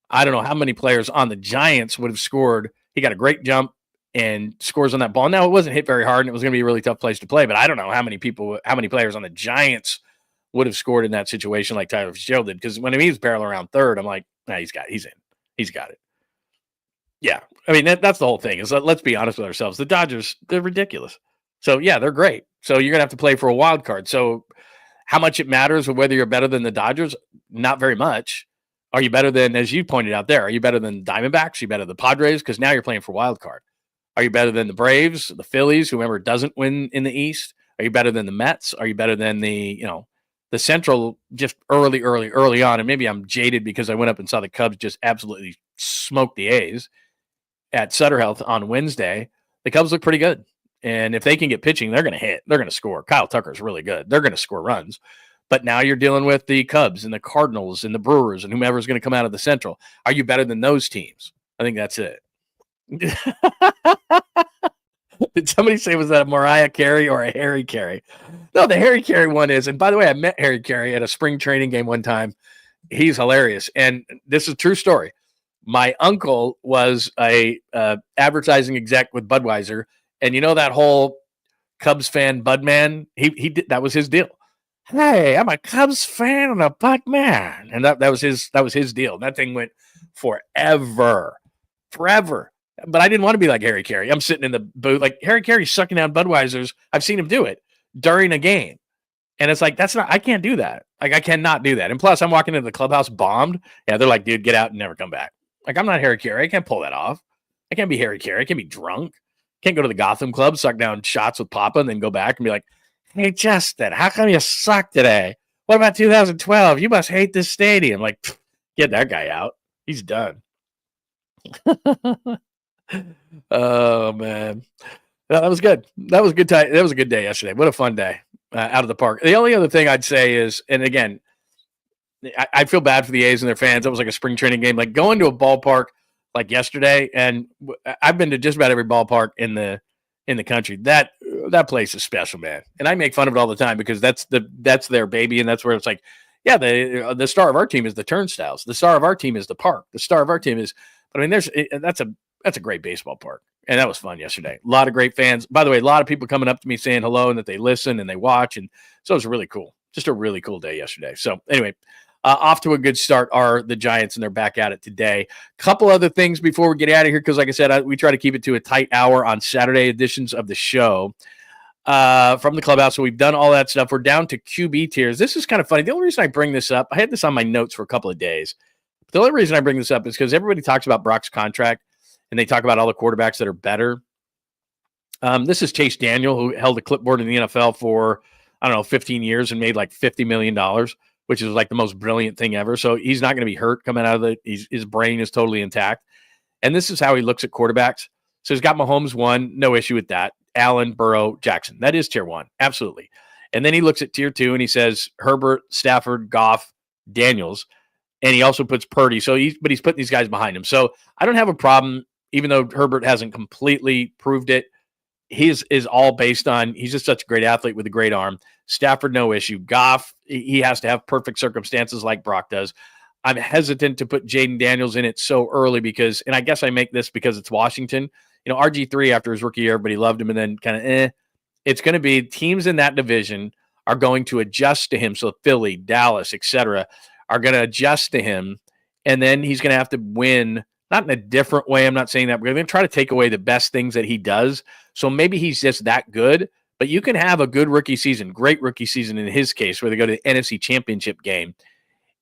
I don't know how many players on the Giants would have scored. He got a great jump and scores on that ball. Now, it wasn't hit very hard, and it was going to be a really tough place to play, but I don't know how many players on the Giants would have scored in that situation like Tyler Fitzgerald did, because when he was barreling around third, I'm like, nah, he's in. He's got it. Yeah. I mean, that's the whole thing. Is let's be honest with ourselves. The Dodgers, they're ridiculous. So, yeah, they're great. So you're going to have to play for a wild card. So how much it matters or whether you're better than the Dodgers? Not very much. Are you better than, as you pointed out there, are you better than the Diamondbacks? Are you better than the Padres? Because now you're playing for wild card. Are you better than the Braves, the Phillies, whoever doesn't win in the East? Are you better than the Mets? Are you better than the Central just early on? And maybe I'm jaded because I went up and saw the Cubs just absolutely smoke the A's at Sutter Health on Wednesday. The Cubs look pretty good. And if they can get pitching, they're going to hit. They're going to score. Kyle Tucker's really good. They're going to score runs. But now you're dealing with the Cubs and the Cardinals and the Brewers and whomever's going to come out of the Central. Are you better than those teams? I think that's it. Did somebody say, was that a Mariah Carey or a Harry Carey? No, the Harry Carey one is. And by the way, I met Harry Carey at a spring training game one time. He's hilarious. And this is a true story. My uncle was a advertising exec with Budweiser. And you know that whole Cubs fan Bud man? He did, that was his deal. Hey, I'm a Cubs fan and a Bud man. And that was his deal. That thing went forever. But I didn't want to be like Harry Carey. I'm sitting in the booth, like Harry Carey's sucking down Budweisers. I've seen him do it during a game. And it's like, I can't do that. Like, I cannot do that. And plus, I'm walking into the clubhouse bombed. Yeah, they're like, dude, get out and never come back. Like, I'm not Harry Carey. I can't pull that off. I can't be Harry Carey. I can't be drunk. Can't go to the Gotham Club, suck down shots with Papa, and then go back and be like, hey, Justin, how come you suck today? What about 2012? You must hate this stadium. Like, get that guy out. He's done. Oh, man. That was good. That was a good time. That was a good day yesterday. What a fun day out of the park. The only other thing I'd say is, and again, I feel bad for the A's and their fans. It was like a spring training game. Like going to a ballpark like yesterday, and I've been to just about every ballpark in the country. That place is special, man. And I make fun of it all the time because that's their baby, and that's where it's like, yeah, the star of our team is the turnstiles. The star of our team is the park. The star of our team is. But I mean, that's a great baseball park, and that was fun yesterday. A lot of great fans. By the way, a lot of people coming up to me saying hello and that they listen and they watch, and so it was really cool. Just a really cool day yesterday. So anyway. Off to a good start are the Giants, and they're back at it today. Couple other things before we get out of here, because like I said, we try to keep it to a tight hour on Saturday editions of the show from the clubhouse. So we've done all that stuff. We're down to QB tiers. This is kind of funny. The only reason I bring this up, I had this on my notes for a couple of days. The only reason I bring this up is because everybody talks about Brock's contract, and they talk about all the quarterbacks that are better. This is Chase Daniel, who held a clipboard in the NFL for, 15 years and made like $50 million. Which is like the most brilliant thing ever. So he's not going to be hurt coming out of his brain is totally intact. And this is how he looks at quarterbacks. So he's got Mahomes 1, no issue with that. Allen, Burrow, Jackson. That is tier 1, absolutely. And then he looks at tier 2 and he says Herbert, Stafford, Goff, Daniels. And he also puts Purdy. But he's putting these guys behind him. So I don't have a problem, even though Herbert hasn't completely proved it. His is all based on he's just such a great athlete with a great arm. Stafford, no issue. Goff, he has to have perfect circumstances like Brock does. I'm hesitant to put Jaden Daniels in it so early because, and I guess I make this because it's Washington. RG3 after his rookie year, everybody loved him, and then kind of It's going to be teams in that division are going to adjust to him. So Philly, Dallas, etc., are going to adjust to him, and then he's going to have to win. Not in a different way. I'm not saying that. We're going to try to take away the best things that he does. So maybe he's just that good. But you can have a good rookie season, great rookie season in his case, where they go to the NFC Championship game.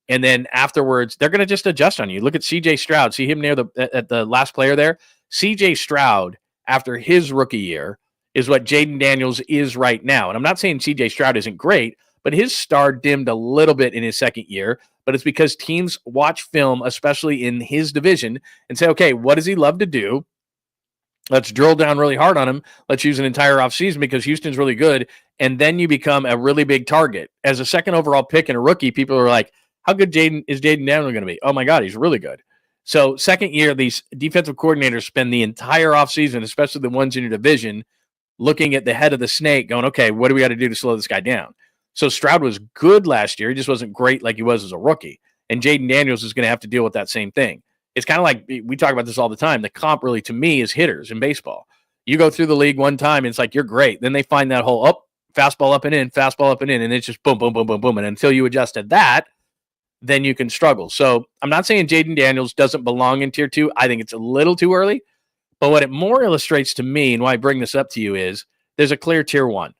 And then afterwards, they're going to just adjust on you. Look at C.J. Stroud. See him near the last player there? C.J. Stroud, after his rookie year, is what Jaden Daniels is right now. And I'm not saying C.J. Stroud isn't great, but his star dimmed a little bit in his second year. But it's because teams watch film, especially in his division, and say, okay, what does he love to do? Let's drill down really hard on him. Let's use an entire offseason because Houston's really good. And then you become a really big target. As a second overall pick and a rookie, people are like, how good is Jaden Daniels going to be? Oh, my God, he's really good. So second year, these defensive coordinators spend the entire offseason, especially the ones in your division, looking at the head of the snake going, okay, what do we got to do to slow this guy down? So Stroud was good last year. He just wasn't great like he was as a rookie. And Jaden Daniels is going to have to deal with that same thing. It's kind of like we talk about this all the time. The comp really, to me, is hitters in baseball. You go through the league one time, and it's like, you're great. Then they find that whole fastball up and in, and it's just boom, boom, boom, boom, boom. And until you adjust to that, then you can struggle. So I'm not saying Jaden Daniels doesn't belong in tier 2. I think it's a little too early. But what it more illustrates to me, and why I bring this up to you, is there's a clear tier 1.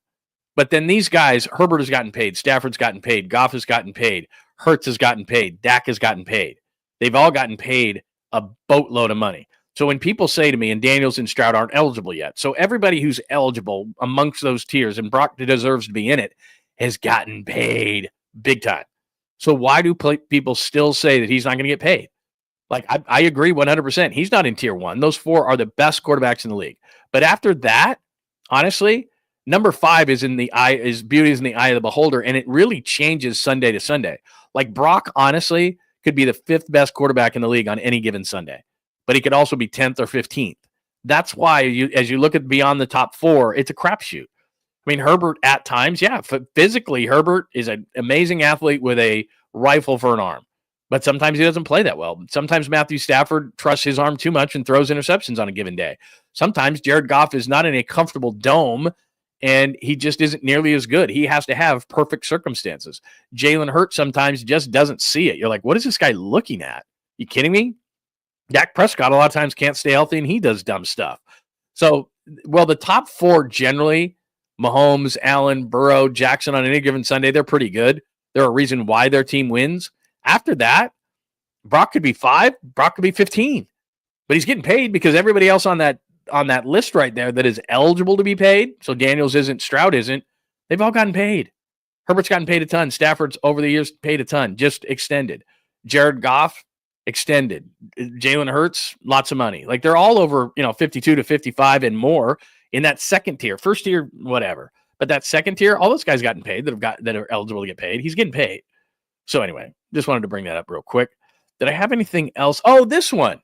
But then these guys, Herbert has gotten paid, Stafford's gotten paid, Goff has gotten paid, Hurts has gotten paid, Dak has gotten paid. They've all gotten paid a boatload of money. So when people say to me, and Daniels and Stroud aren't eligible yet, so everybody who's eligible amongst those tiers, and Brock deserves to be in it, has gotten paid big time. So why do people still say that he's not going to get paid? Like, I agree 100%. He's not in tier 1. Those 4 are the best quarterbacks in the league. But after that, honestly, number 5 is beauty is in the eye of the beholder, and it really changes Sunday to Sunday. Like, Brock, honestly, could be the 5th best quarterback in the league on any given Sunday, but he could also be 10th or 15th. That's why as you look at beyond the top 4, it's a crapshoot. I mean, Herbert at times, physically, Herbert is an amazing athlete with a rifle for an arm, but sometimes he doesn't play that well. Sometimes Matthew Stafford trusts his arm too much and throws interceptions on a given day. Sometimes Jared Goff is not in a comfortable dome and he just isn't nearly as good. He has to have perfect circumstances. Jalen Hurts sometimes just doesn't see it. You're like, what is this guy looking at? You kidding me? Dak Prescott a lot of times can't stay healthy and he does dumb stuff. So, the top 4 generally, Mahomes, Allen, Burrow, Jackson on any given Sunday, they're pretty good. They're a reason why their team wins. After that, Brock could be 5, Brock could be 15. But he's getting paid because everybody else on that list right there that is eligible to be paid, so Daniels isn't, Stroud isn't, they've all gotten paid. Herbert's gotten paid a ton. Stafford's over the years paid a ton, just extended. Jared Goff, extended. Jalen Hurts, lots of money. Like, they're all over, 52 to 55 and more in that second tier. First tier, whatever. But that second tier, all those guys gotten paid that are eligible to get paid. He's getting paid. So anyway, just wanted to bring that up real quick. Did I have anything else? Oh, this one.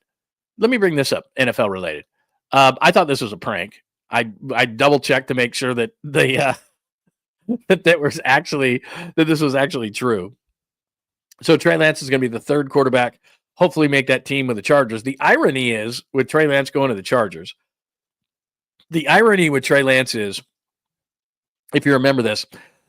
Let me bring this up, NFL related. I thought this was a prank. I double checked to make sure that this was actually true. So Trey Lance is going to be the 3rd quarterback. Hopefully make that team with the Chargers. The irony is with Trey Lance going to the Chargers. The irony with Trey Lance is, if you remember this,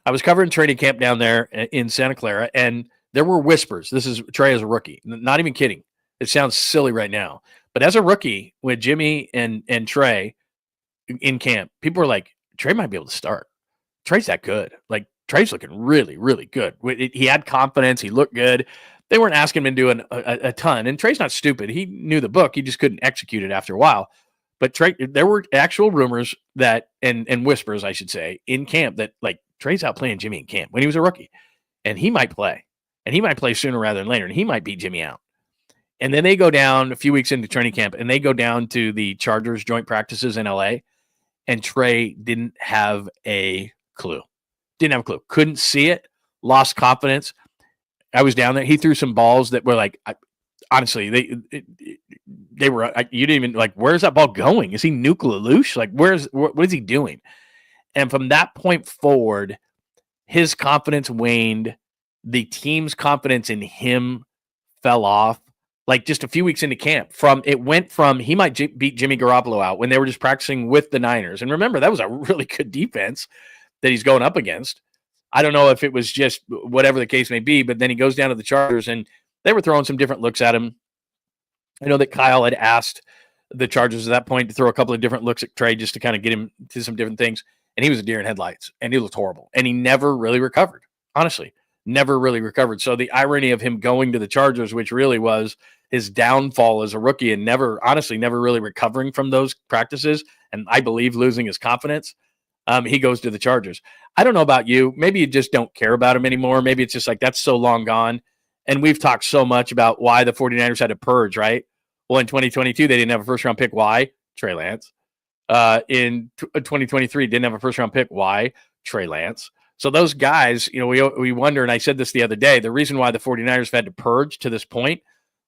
I was covering training camp down there in Santa Clara, and there were whispers. This is Trey as a rookie. Not even kidding. It sounds silly right now. But as a rookie with Jimmy and Trey in camp, people were like, Trey might be able to start. Trey's that good. Like, Trey's looking really, really good. He had confidence. He looked good. They weren't asking him to do a ton. And Trey's not stupid. He knew the book. He just couldn't execute it after a while. But Trey, there were actual rumors that, and whispers, I should say, in camp that, like, Trey's out playing Jimmy in camp when he was a rookie. And he might play. And he might play sooner rather than later. And he might beat Jimmy out. And then they go down a few weeks into training camp, and they go down to the Chargers joint practices in LA, and Trey didn't have a clue. Couldn't see it. Lost confidence. I was down there. He threw some balls that were like, honestly, they were. You didn't even like. Where's that ball going? Is he nuclear loose? Like, what is he doing? And from that point forward, his confidence waned. The team's confidence in him fell off. Like, just a few weeks into camp, it went from he might beat Jimmy Garoppolo out when they were just practicing with the Niners. And remember, that was a really good defense that he's going up against. I don't know if it was just whatever the case may be, but then he goes down to the Chargers, and they were throwing some different looks at him. I know that Kyle had asked the Chargers at that point to throw a couple of different looks at Trey just to kind of get him to some different things. And he was a deer in headlights, and he looked horrible. And he never really recovered, honestly. never really recovered. So the irony of him going to the Chargers, which really was his downfall as a rookie and never really recovering from those practices, and I believe losing his confidence, he goes to the Chargers. I don't know about you. Maybe you just don't care about him anymore. Maybe it's just like that's so long gone. And we've talked so much about why the 49ers had to purge, right? Well, in 2022, they didn't have a first-round pick. Why? Trey Lance. In 2023, didn't have a first-round pick. Why? Trey Lance. So those guys, we wonder, and I said this the other day, the reason why the 49ers have had to purge to this point,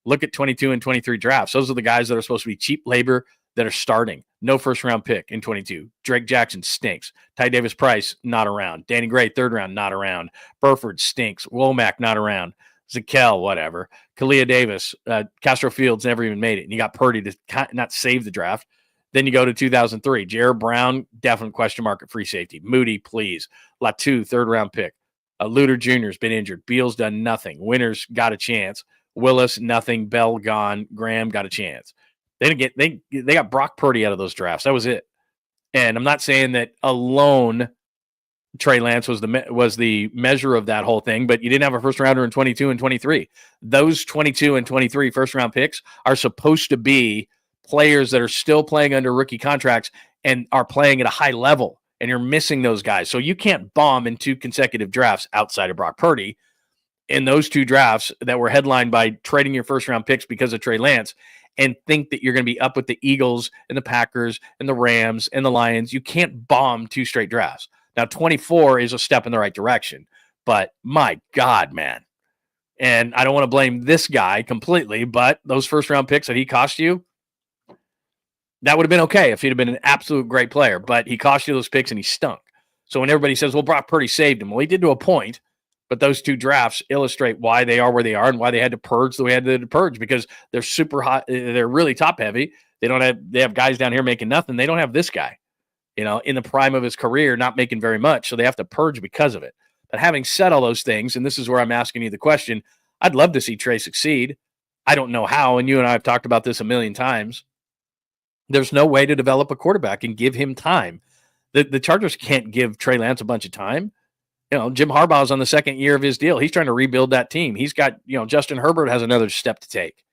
look at 22 and 23 drafts. Those are the guys that are supposed to be cheap labor that are starting. No first-round pick in 22. Drake Jackson stinks. Ty Davis-Price, not around. Danny Gray, third round, not around. Burford stinks. Womack, not around. Zakel, whatever. Kalia Davis, Castro Fields never even made it. And you got Purdy to not save the draft. Then you go to 2003. Jared Brown, definite question mark at free safety. Moody, please. Latu, third-round pick. Luter Jr. has been injured. Beal's done nothing. Winters got a chance. Willis, nothing. Bell, gone. Graham got a chance. They got Brock Purdy out of those drafts. That was it. And I'm not saying that alone Trey Lance was the measure of that whole thing, but you didn't have a first rounder in 22 and 23. Those 22 and 23 first round picks are supposed to be players that are still playing under rookie contracts and are playing at a high level, and you're missing those guys. So you can't bomb in 2 consecutive drafts outside of Brock Purdy in those 2 drafts that were headlined by trading your first round picks because of Trey Lance and think that you're going to be up with the Eagles and the Packers and the Rams and the Lions. You can't bomb 2 straight drafts. Now, 24 is a step in the right direction, but my God, man. And I don't want to blame this guy completely, but those first-round picks that he cost you, that would have been okay if he'd have been an absolute great player, but he cost you those picks and he stunk. So when everybody says, well, Brock Purdy saved him, well, he did to a point, but those 2 drafts illustrate why they are where they are and why they had to purge the way they had to purge, because they're super hot. They're really top-heavy. They have guys down here making nothing. They don't have this guy, in the prime of his career, not making very much. So they have to purge because of it. But having said all those things, and this is where I'm asking you the question, I'd love to see Trey succeed. I don't know how, and you and I have talked about this a million times. There's no way to develop a quarterback and give him time. The Chargers can't give Trey Lance a bunch of time. Jim Harbaugh's on the second year of his deal. He's trying to rebuild that team. He's got, Justin Herbert has another step to take.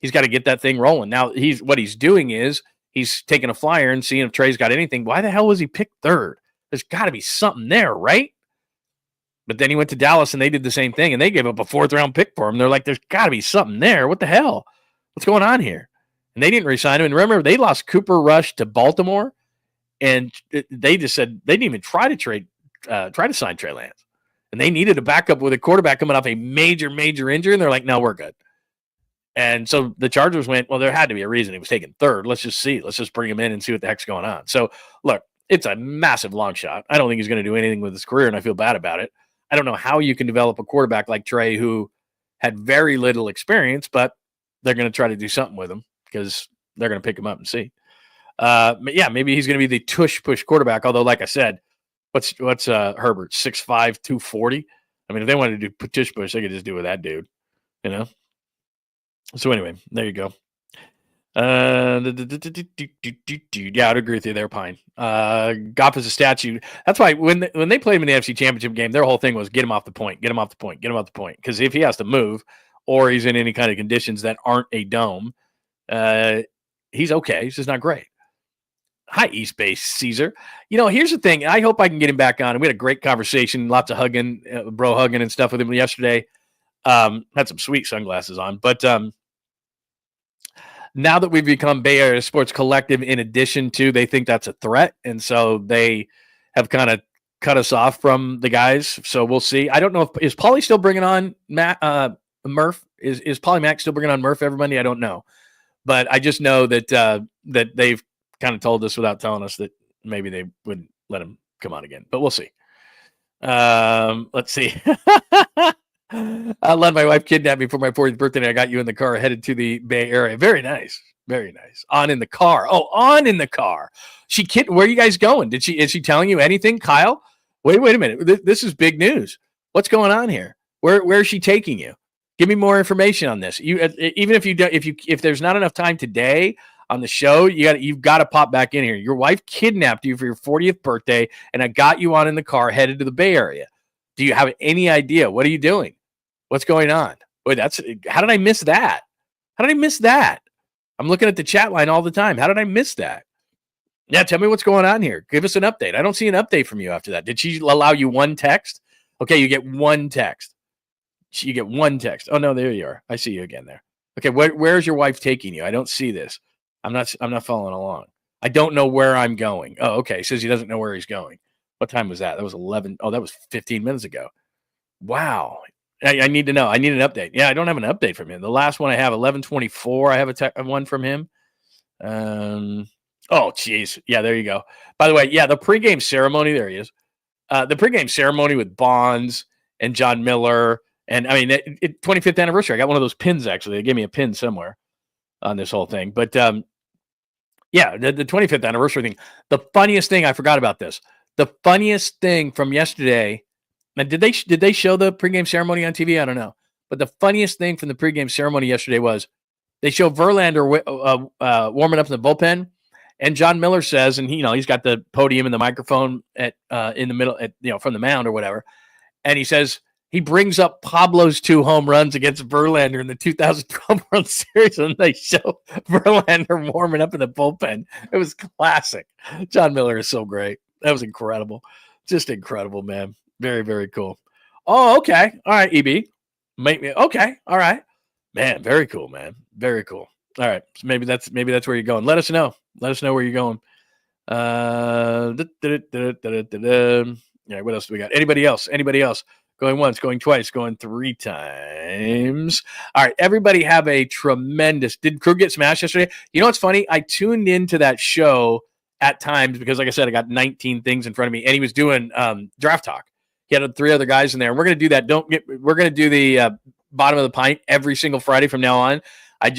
He's got to get that thing rolling. Now, what he's doing is he's taking a flyer and seeing if Trey's got anything. Why the hell was he picked 3rd? There's got to be something there, right? But then he went to Dallas and they did the same thing, and they gave up a 4th-round pick for him. They're like, there's got to be something there. What the hell? What's going on here? And they didn't re-sign him. And remember, they lost Cooper Rush to Baltimore, and they just said they didn't even try to sign Trey Lance. And they needed a backup with a quarterback coming off a major, major injury, and they're like, no, we're good. And so the Chargers went, well, there had to be a reason he was taken 3rd. Let's just see. Let's just bring him in and see what the heck's going on. So, look, it's a massive long shot. I don't think he's going to do anything with his career, and I feel bad about it. I don't know how you can develop a quarterback like Trey who had very little experience, but they're going to try to do something with him because they're going to pick him up and see. But yeah, maybe he's going to be the tush-push quarterback, although, like I said, what's Herbert, 6'5", 240? I mean, if they wanted to do tush-push, they could just do it with that dude, So anyway, there you go. Yeah, I'd agree with you there, Pine. Goff is a statue. That's why when they played him in the NFC Championship game, their whole thing was get him off the point. Because if he has to move or he's in any kind of conditions that aren't a dome, he's okay. He's just not great. Hi, East Bay Caesar. Here's the thing. I hope I can get him back on. And we had a great conversation, lots of hugging and stuff with him yesterday. Had some sweet sunglasses on, but now that we've become Bay Area Sports Collective, in addition to, they think that's a threat, and so they have kind of cut us off from the guys. So we'll see. I don't know is Paulie still bringing on Murph? Is Paulie Mack still bringing on Murph every Monday? I don't know, but I just know that that they've kind of told us without telling us that maybe they would let him come on again, but we'll see. Let's see. I let my wife kidnap me for my 40th birthday, and I got you in the car headed to the Bay Area. Very nice. Very nice. On in the car. Where are you guys going? Is she telling you anything, Kyle? Wait a minute. This is big news. What's going on here? Where is she taking you? Give me more information on this. Even if there's not enough time today on the show, you've got to pop back in here. Your wife kidnapped you for your 40th birthday, and I got you on in the car headed to the Bay Area. Do you have any idea? What are you doing? What's going on? Wait, how did I miss that? How did I miss that? I'm looking at the chat line all the time. How did I miss that? Yeah, tell me what's going on here. Give us an update. I don't see an update from you after that. Did she allow you one text? Okay, you get one text. You get one text. Oh no, there you are. I see you again there. Okay, where's your wife taking you? I don't see this. I'm not following along. I don't know where I'm going. Oh, okay. He says he doesn't know where he's going. What time was that? That was 11. Oh, that was 15 minutes ago. Wow. I need to know. I need an update. Yeah, I don't have an update from him. The last one I have, 11:24. I have one from him. Oh, geez. Yeah, there you go. By the way, yeah, the pregame ceremony. There he is. The pregame ceremony with Bonds and John Miller. And I mean, 25th anniversary. I got one of those pins, actually. They gave me a pin somewhere on this whole thing. But yeah, the 25th anniversary thing. The funniest thing, I forgot about this. The funniest thing from yesterday. Now, did they show the pregame ceremony on TV? I don't know. But the funniest thing from the pregame ceremony yesterday was they show Verlander warming up in the bullpen, and John Miller says, and he's got the podium and the microphone in the middle, from the mound or whatever, and he says he brings up Pablo's 2 home runs against Verlander in the 2012 World Series, and they show Verlander warming up in the bullpen. It was classic. John Miller is so great. That was incredible, just incredible, man. Very, very cool. Oh, okay. All right, EB. Okay. All right. Man, very cool, man. Very cool. All right. So maybe that's where you're going. Let us know. Let us know where you're going. Yeah, what else do we got? Anybody else? Going once, going twice, going 3 times. All right. Everybody have a tremendous. Did Krug get smashed yesterday? You know what's funny? I tuned into that show at times because, like I said, I got 19 things in front of me, and he was doing draft talk. He had 3 other guys in there. And we're going to do that. We're going to do the bottom of the pint every single Friday from now on. I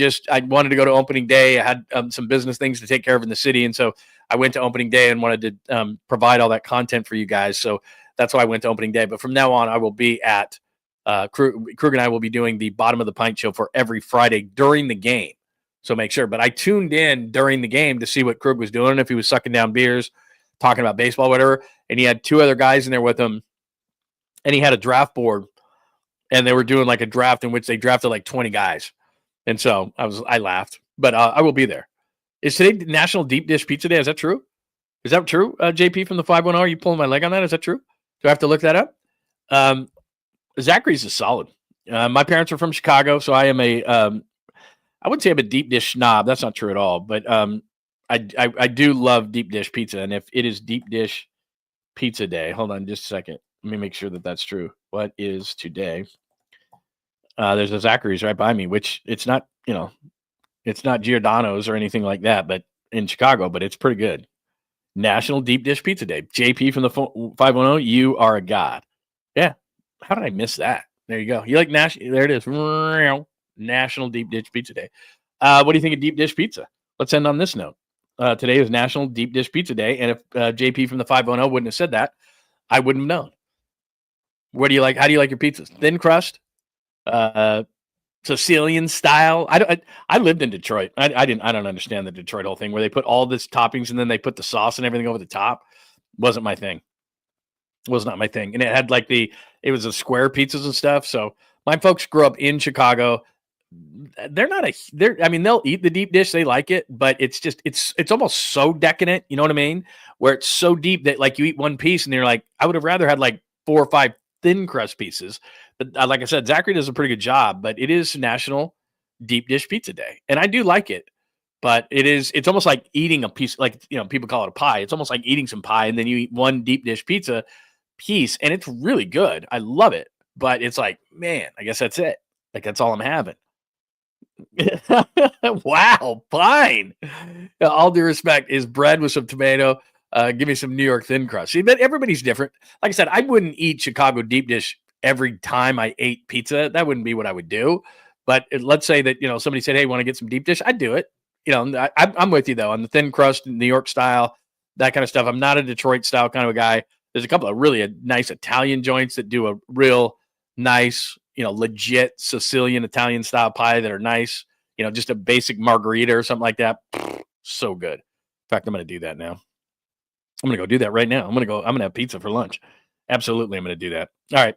wanted to go to opening day. I had some business things to take care of in the city. And so I went to opening day and wanted to provide all that content for you guys. So that's why I went to opening day. But from now on, I will be at Krug and I will be doing the bottom of the pint show for every Friday during the game. So make sure. But I tuned in during the game to see what Krug was doing, if he was sucking down beers, talking about baseball, whatever. And he had 2 other guys in there with him. And he had a draft board, and they were doing like a draft in which they drafted like 20 guys. And so I laughed, but I will be there. Is today National Deep Dish Pizza Day? Is that true? Is that true? JP from the 510, are you pulling my leg on that? Is that true? Do I have to look that up? Zachary's is solid. My parents are from Chicago, so I am I wouldn't say I'm a deep dish snob. That's not true at all. But I do love deep dish pizza. And if it is Deep Dish Pizza Day, hold on just a second. Let me make sure that that's true. What is today? There's a Zachary's right by me, which it's not, it's not Giordano's or anything like that, but in Chicago, but it's pretty good. National Deep Dish Pizza Day. JP from the 510, you are a god. Yeah. How did I miss that? There you go. You like national? There it is. National Deep Dish Pizza Day. What do you think of deep dish pizza? Let's end on this note. Today is National Deep Dish Pizza Day, and if JP from the 510 wouldn't have said that, I wouldn't have known. What do you like? How do you like your pizzas? Thin crust, Sicilian style. I lived in Detroit. I don't understand the Detroit whole thing where they put all this toppings and then they put the sauce and everything over the top. Wasn't my thing. Was not my thing. And it had like it was the square pizzas and stuff. So my folks grew up in Chicago. They'll eat the deep dish. They like it, but it's just, it's almost so decadent. You know what I mean? Where it's so deep that like you eat one piece and you're like, I would have rather had like 4 or 5 thin crust pieces. But like I said, Zachary does a pretty good job, but it is National Deep Dish Pizza Day. And I do like it, but it's almost like eating a piece, like, people call it a pie. It's almost like eating some pie and then you eat one deep dish pizza piece and it's really good. I love it, but it's like, man, I guess that's it. Like, that's all I'm having. Wow, fine. All due respect, is bread with some tomato. Give me some New York thin crust. See, but everybody's different. Like I said, I wouldn't eat Chicago deep dish every time I ate pizza. That wouldn't be what I would do. But let's say that, somebody said, hey, want to get some deep dish? I'd do it. I'm with you, though, on the thin crust, New York style, that kind of stuff. I'm not a Detroit style kind of a guy. There's a couple of really nice Italian joints that do a real nice, legit Sicilian Italian style pie that are nice. Just a basic margarita or something like that. So good. In fact, I'm going to do that now. I'm going to go do that right now. I'm going to have pizza for lunch. Absolutely, I'm going to do that. All right.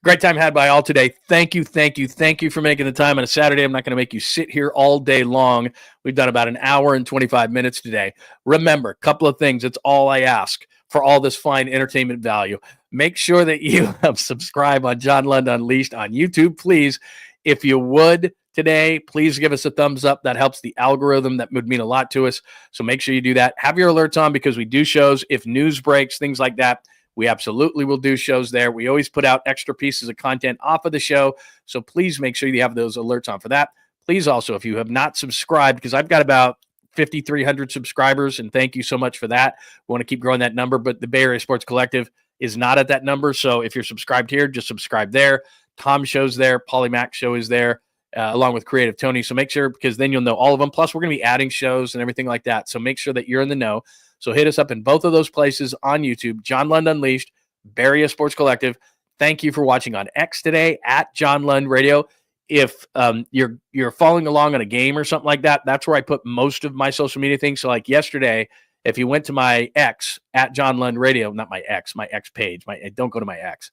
Great time had by all today. Thank you for making the time on a Saturday. I'm not going to make you sit here all day long. We've done about an hour and 25 minutes today. Remember, a couple of things. It's all I ask for all this fine entertainment value. Make sure that you subscribe on John Lund Unleashed on YouTube, please. If you would today, please give us a thumbs up. That helps the algorithm. That would mean a lot to us. So make sure you do that. Have your alerts on because we do shows. If news breaks, things like that, we absolutely will do shows there. We always put out extra pieces of content off of the show. So please make sure you have those alerts on for that. Please also, if you have not subscribed, because I've got about 5,300 subscribers, and thank you so much for that. We want to keep growing that number, but the Bay Area Sports Collective is not at that number. So if you're subscribed here, just subscribe there. Tom's show's there. Paulie Mac's show is there, along with Creative Tony. So make sure, because then you'll know all of them. Plus, we're going to be adding shows and everything like that. So make sure that you're in the know. So hit us up in both of those places on YouTube, John Lund Unleashed, Bay Area Sports Collective. Thank you for watching on X today at John Lund Radio. If you're following along on a game or something like that, that's where I put most of my social media things. So like yesterday, if you went to my X at John Lund Radio, not my X page, don't go to my X.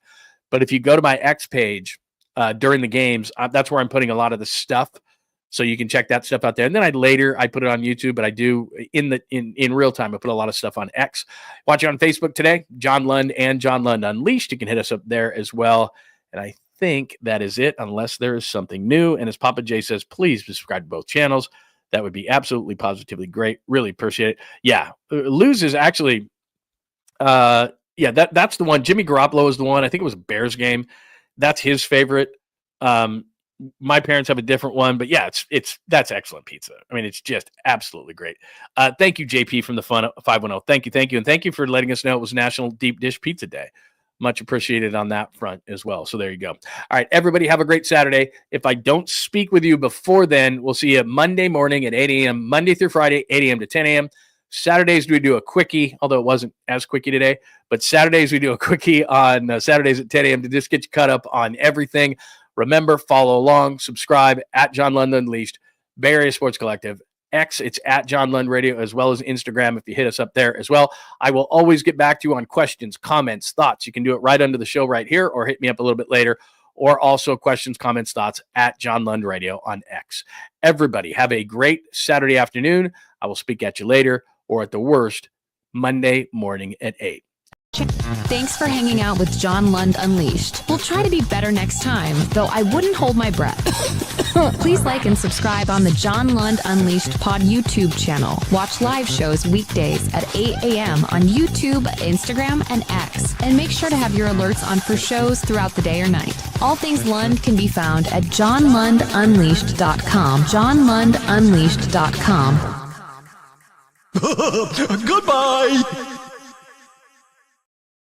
But if you go to my X page during the games, that's where I'm putting a lot of the stuff. So you can check that stuff out there. And then I put it on YouTube, but I do in real time. I put a lot of stuff on X. Watch it on Facebook today, John Lund and John Lund Unleashed. You can hit us up there as well. And I think that is it, unless there is something new. And as Papa J says, please subscribe to both channels. That would be absolutely positively great. Really appreciate it. Yeah, Luz is actually, that's the one. Jimmy Garoppolo is the one. I think it was a Bears game. That's his favorite. My parents have a different one, but yeah, that's excellent pizza. I mean, it's just absolutely great. Thank you, JP from the Fun 510. Thank you, and thank you for letting us know it was National Deep Dish Pizza Day. Much appreciated on that front as well. So there you go. All right, everybody, have a great Saturday. If I don't speak with you before then, we'll see you Monday morning at 8 a.m. Monday through Friday, 8 a.m. to 10 a.m. Saturdays we do a quickie, although it wasn't as quickie today. But Saturdays we do a quickie on Saturdays at 10 a.m. to just get you caught up on everything. Remember, follow along, subscribe at John Lund Unleashed, Bay Area Sports Collective. X, it's at John Lund Radio, as well as Instagram if you hit us up there as well. I will always get back to you on questions, comments, thoughts. You can do it right under the show right here or hit me up a little bit later, or also questions, comments, thoughts at John Lund Radio on X. Everybody, have a great Saturday afternoon. I will speak at you later, or at the worst, Monday morning at 8. Thanks for hanging out with John Lund Unleashed. We'll try to be better next time, though I wouldn't hold my breath. Please like and subscribe on the John Lund Unleashed Pod YouTube channel. Watch live shows weekdays at 8 a.m. on YouTube, Instagram, and X. And make sure to have your alerts on for shows throughout the day or night. All things Lund can be found at johnlundunleashed.com. johnlundunleashed.com. Goodbye!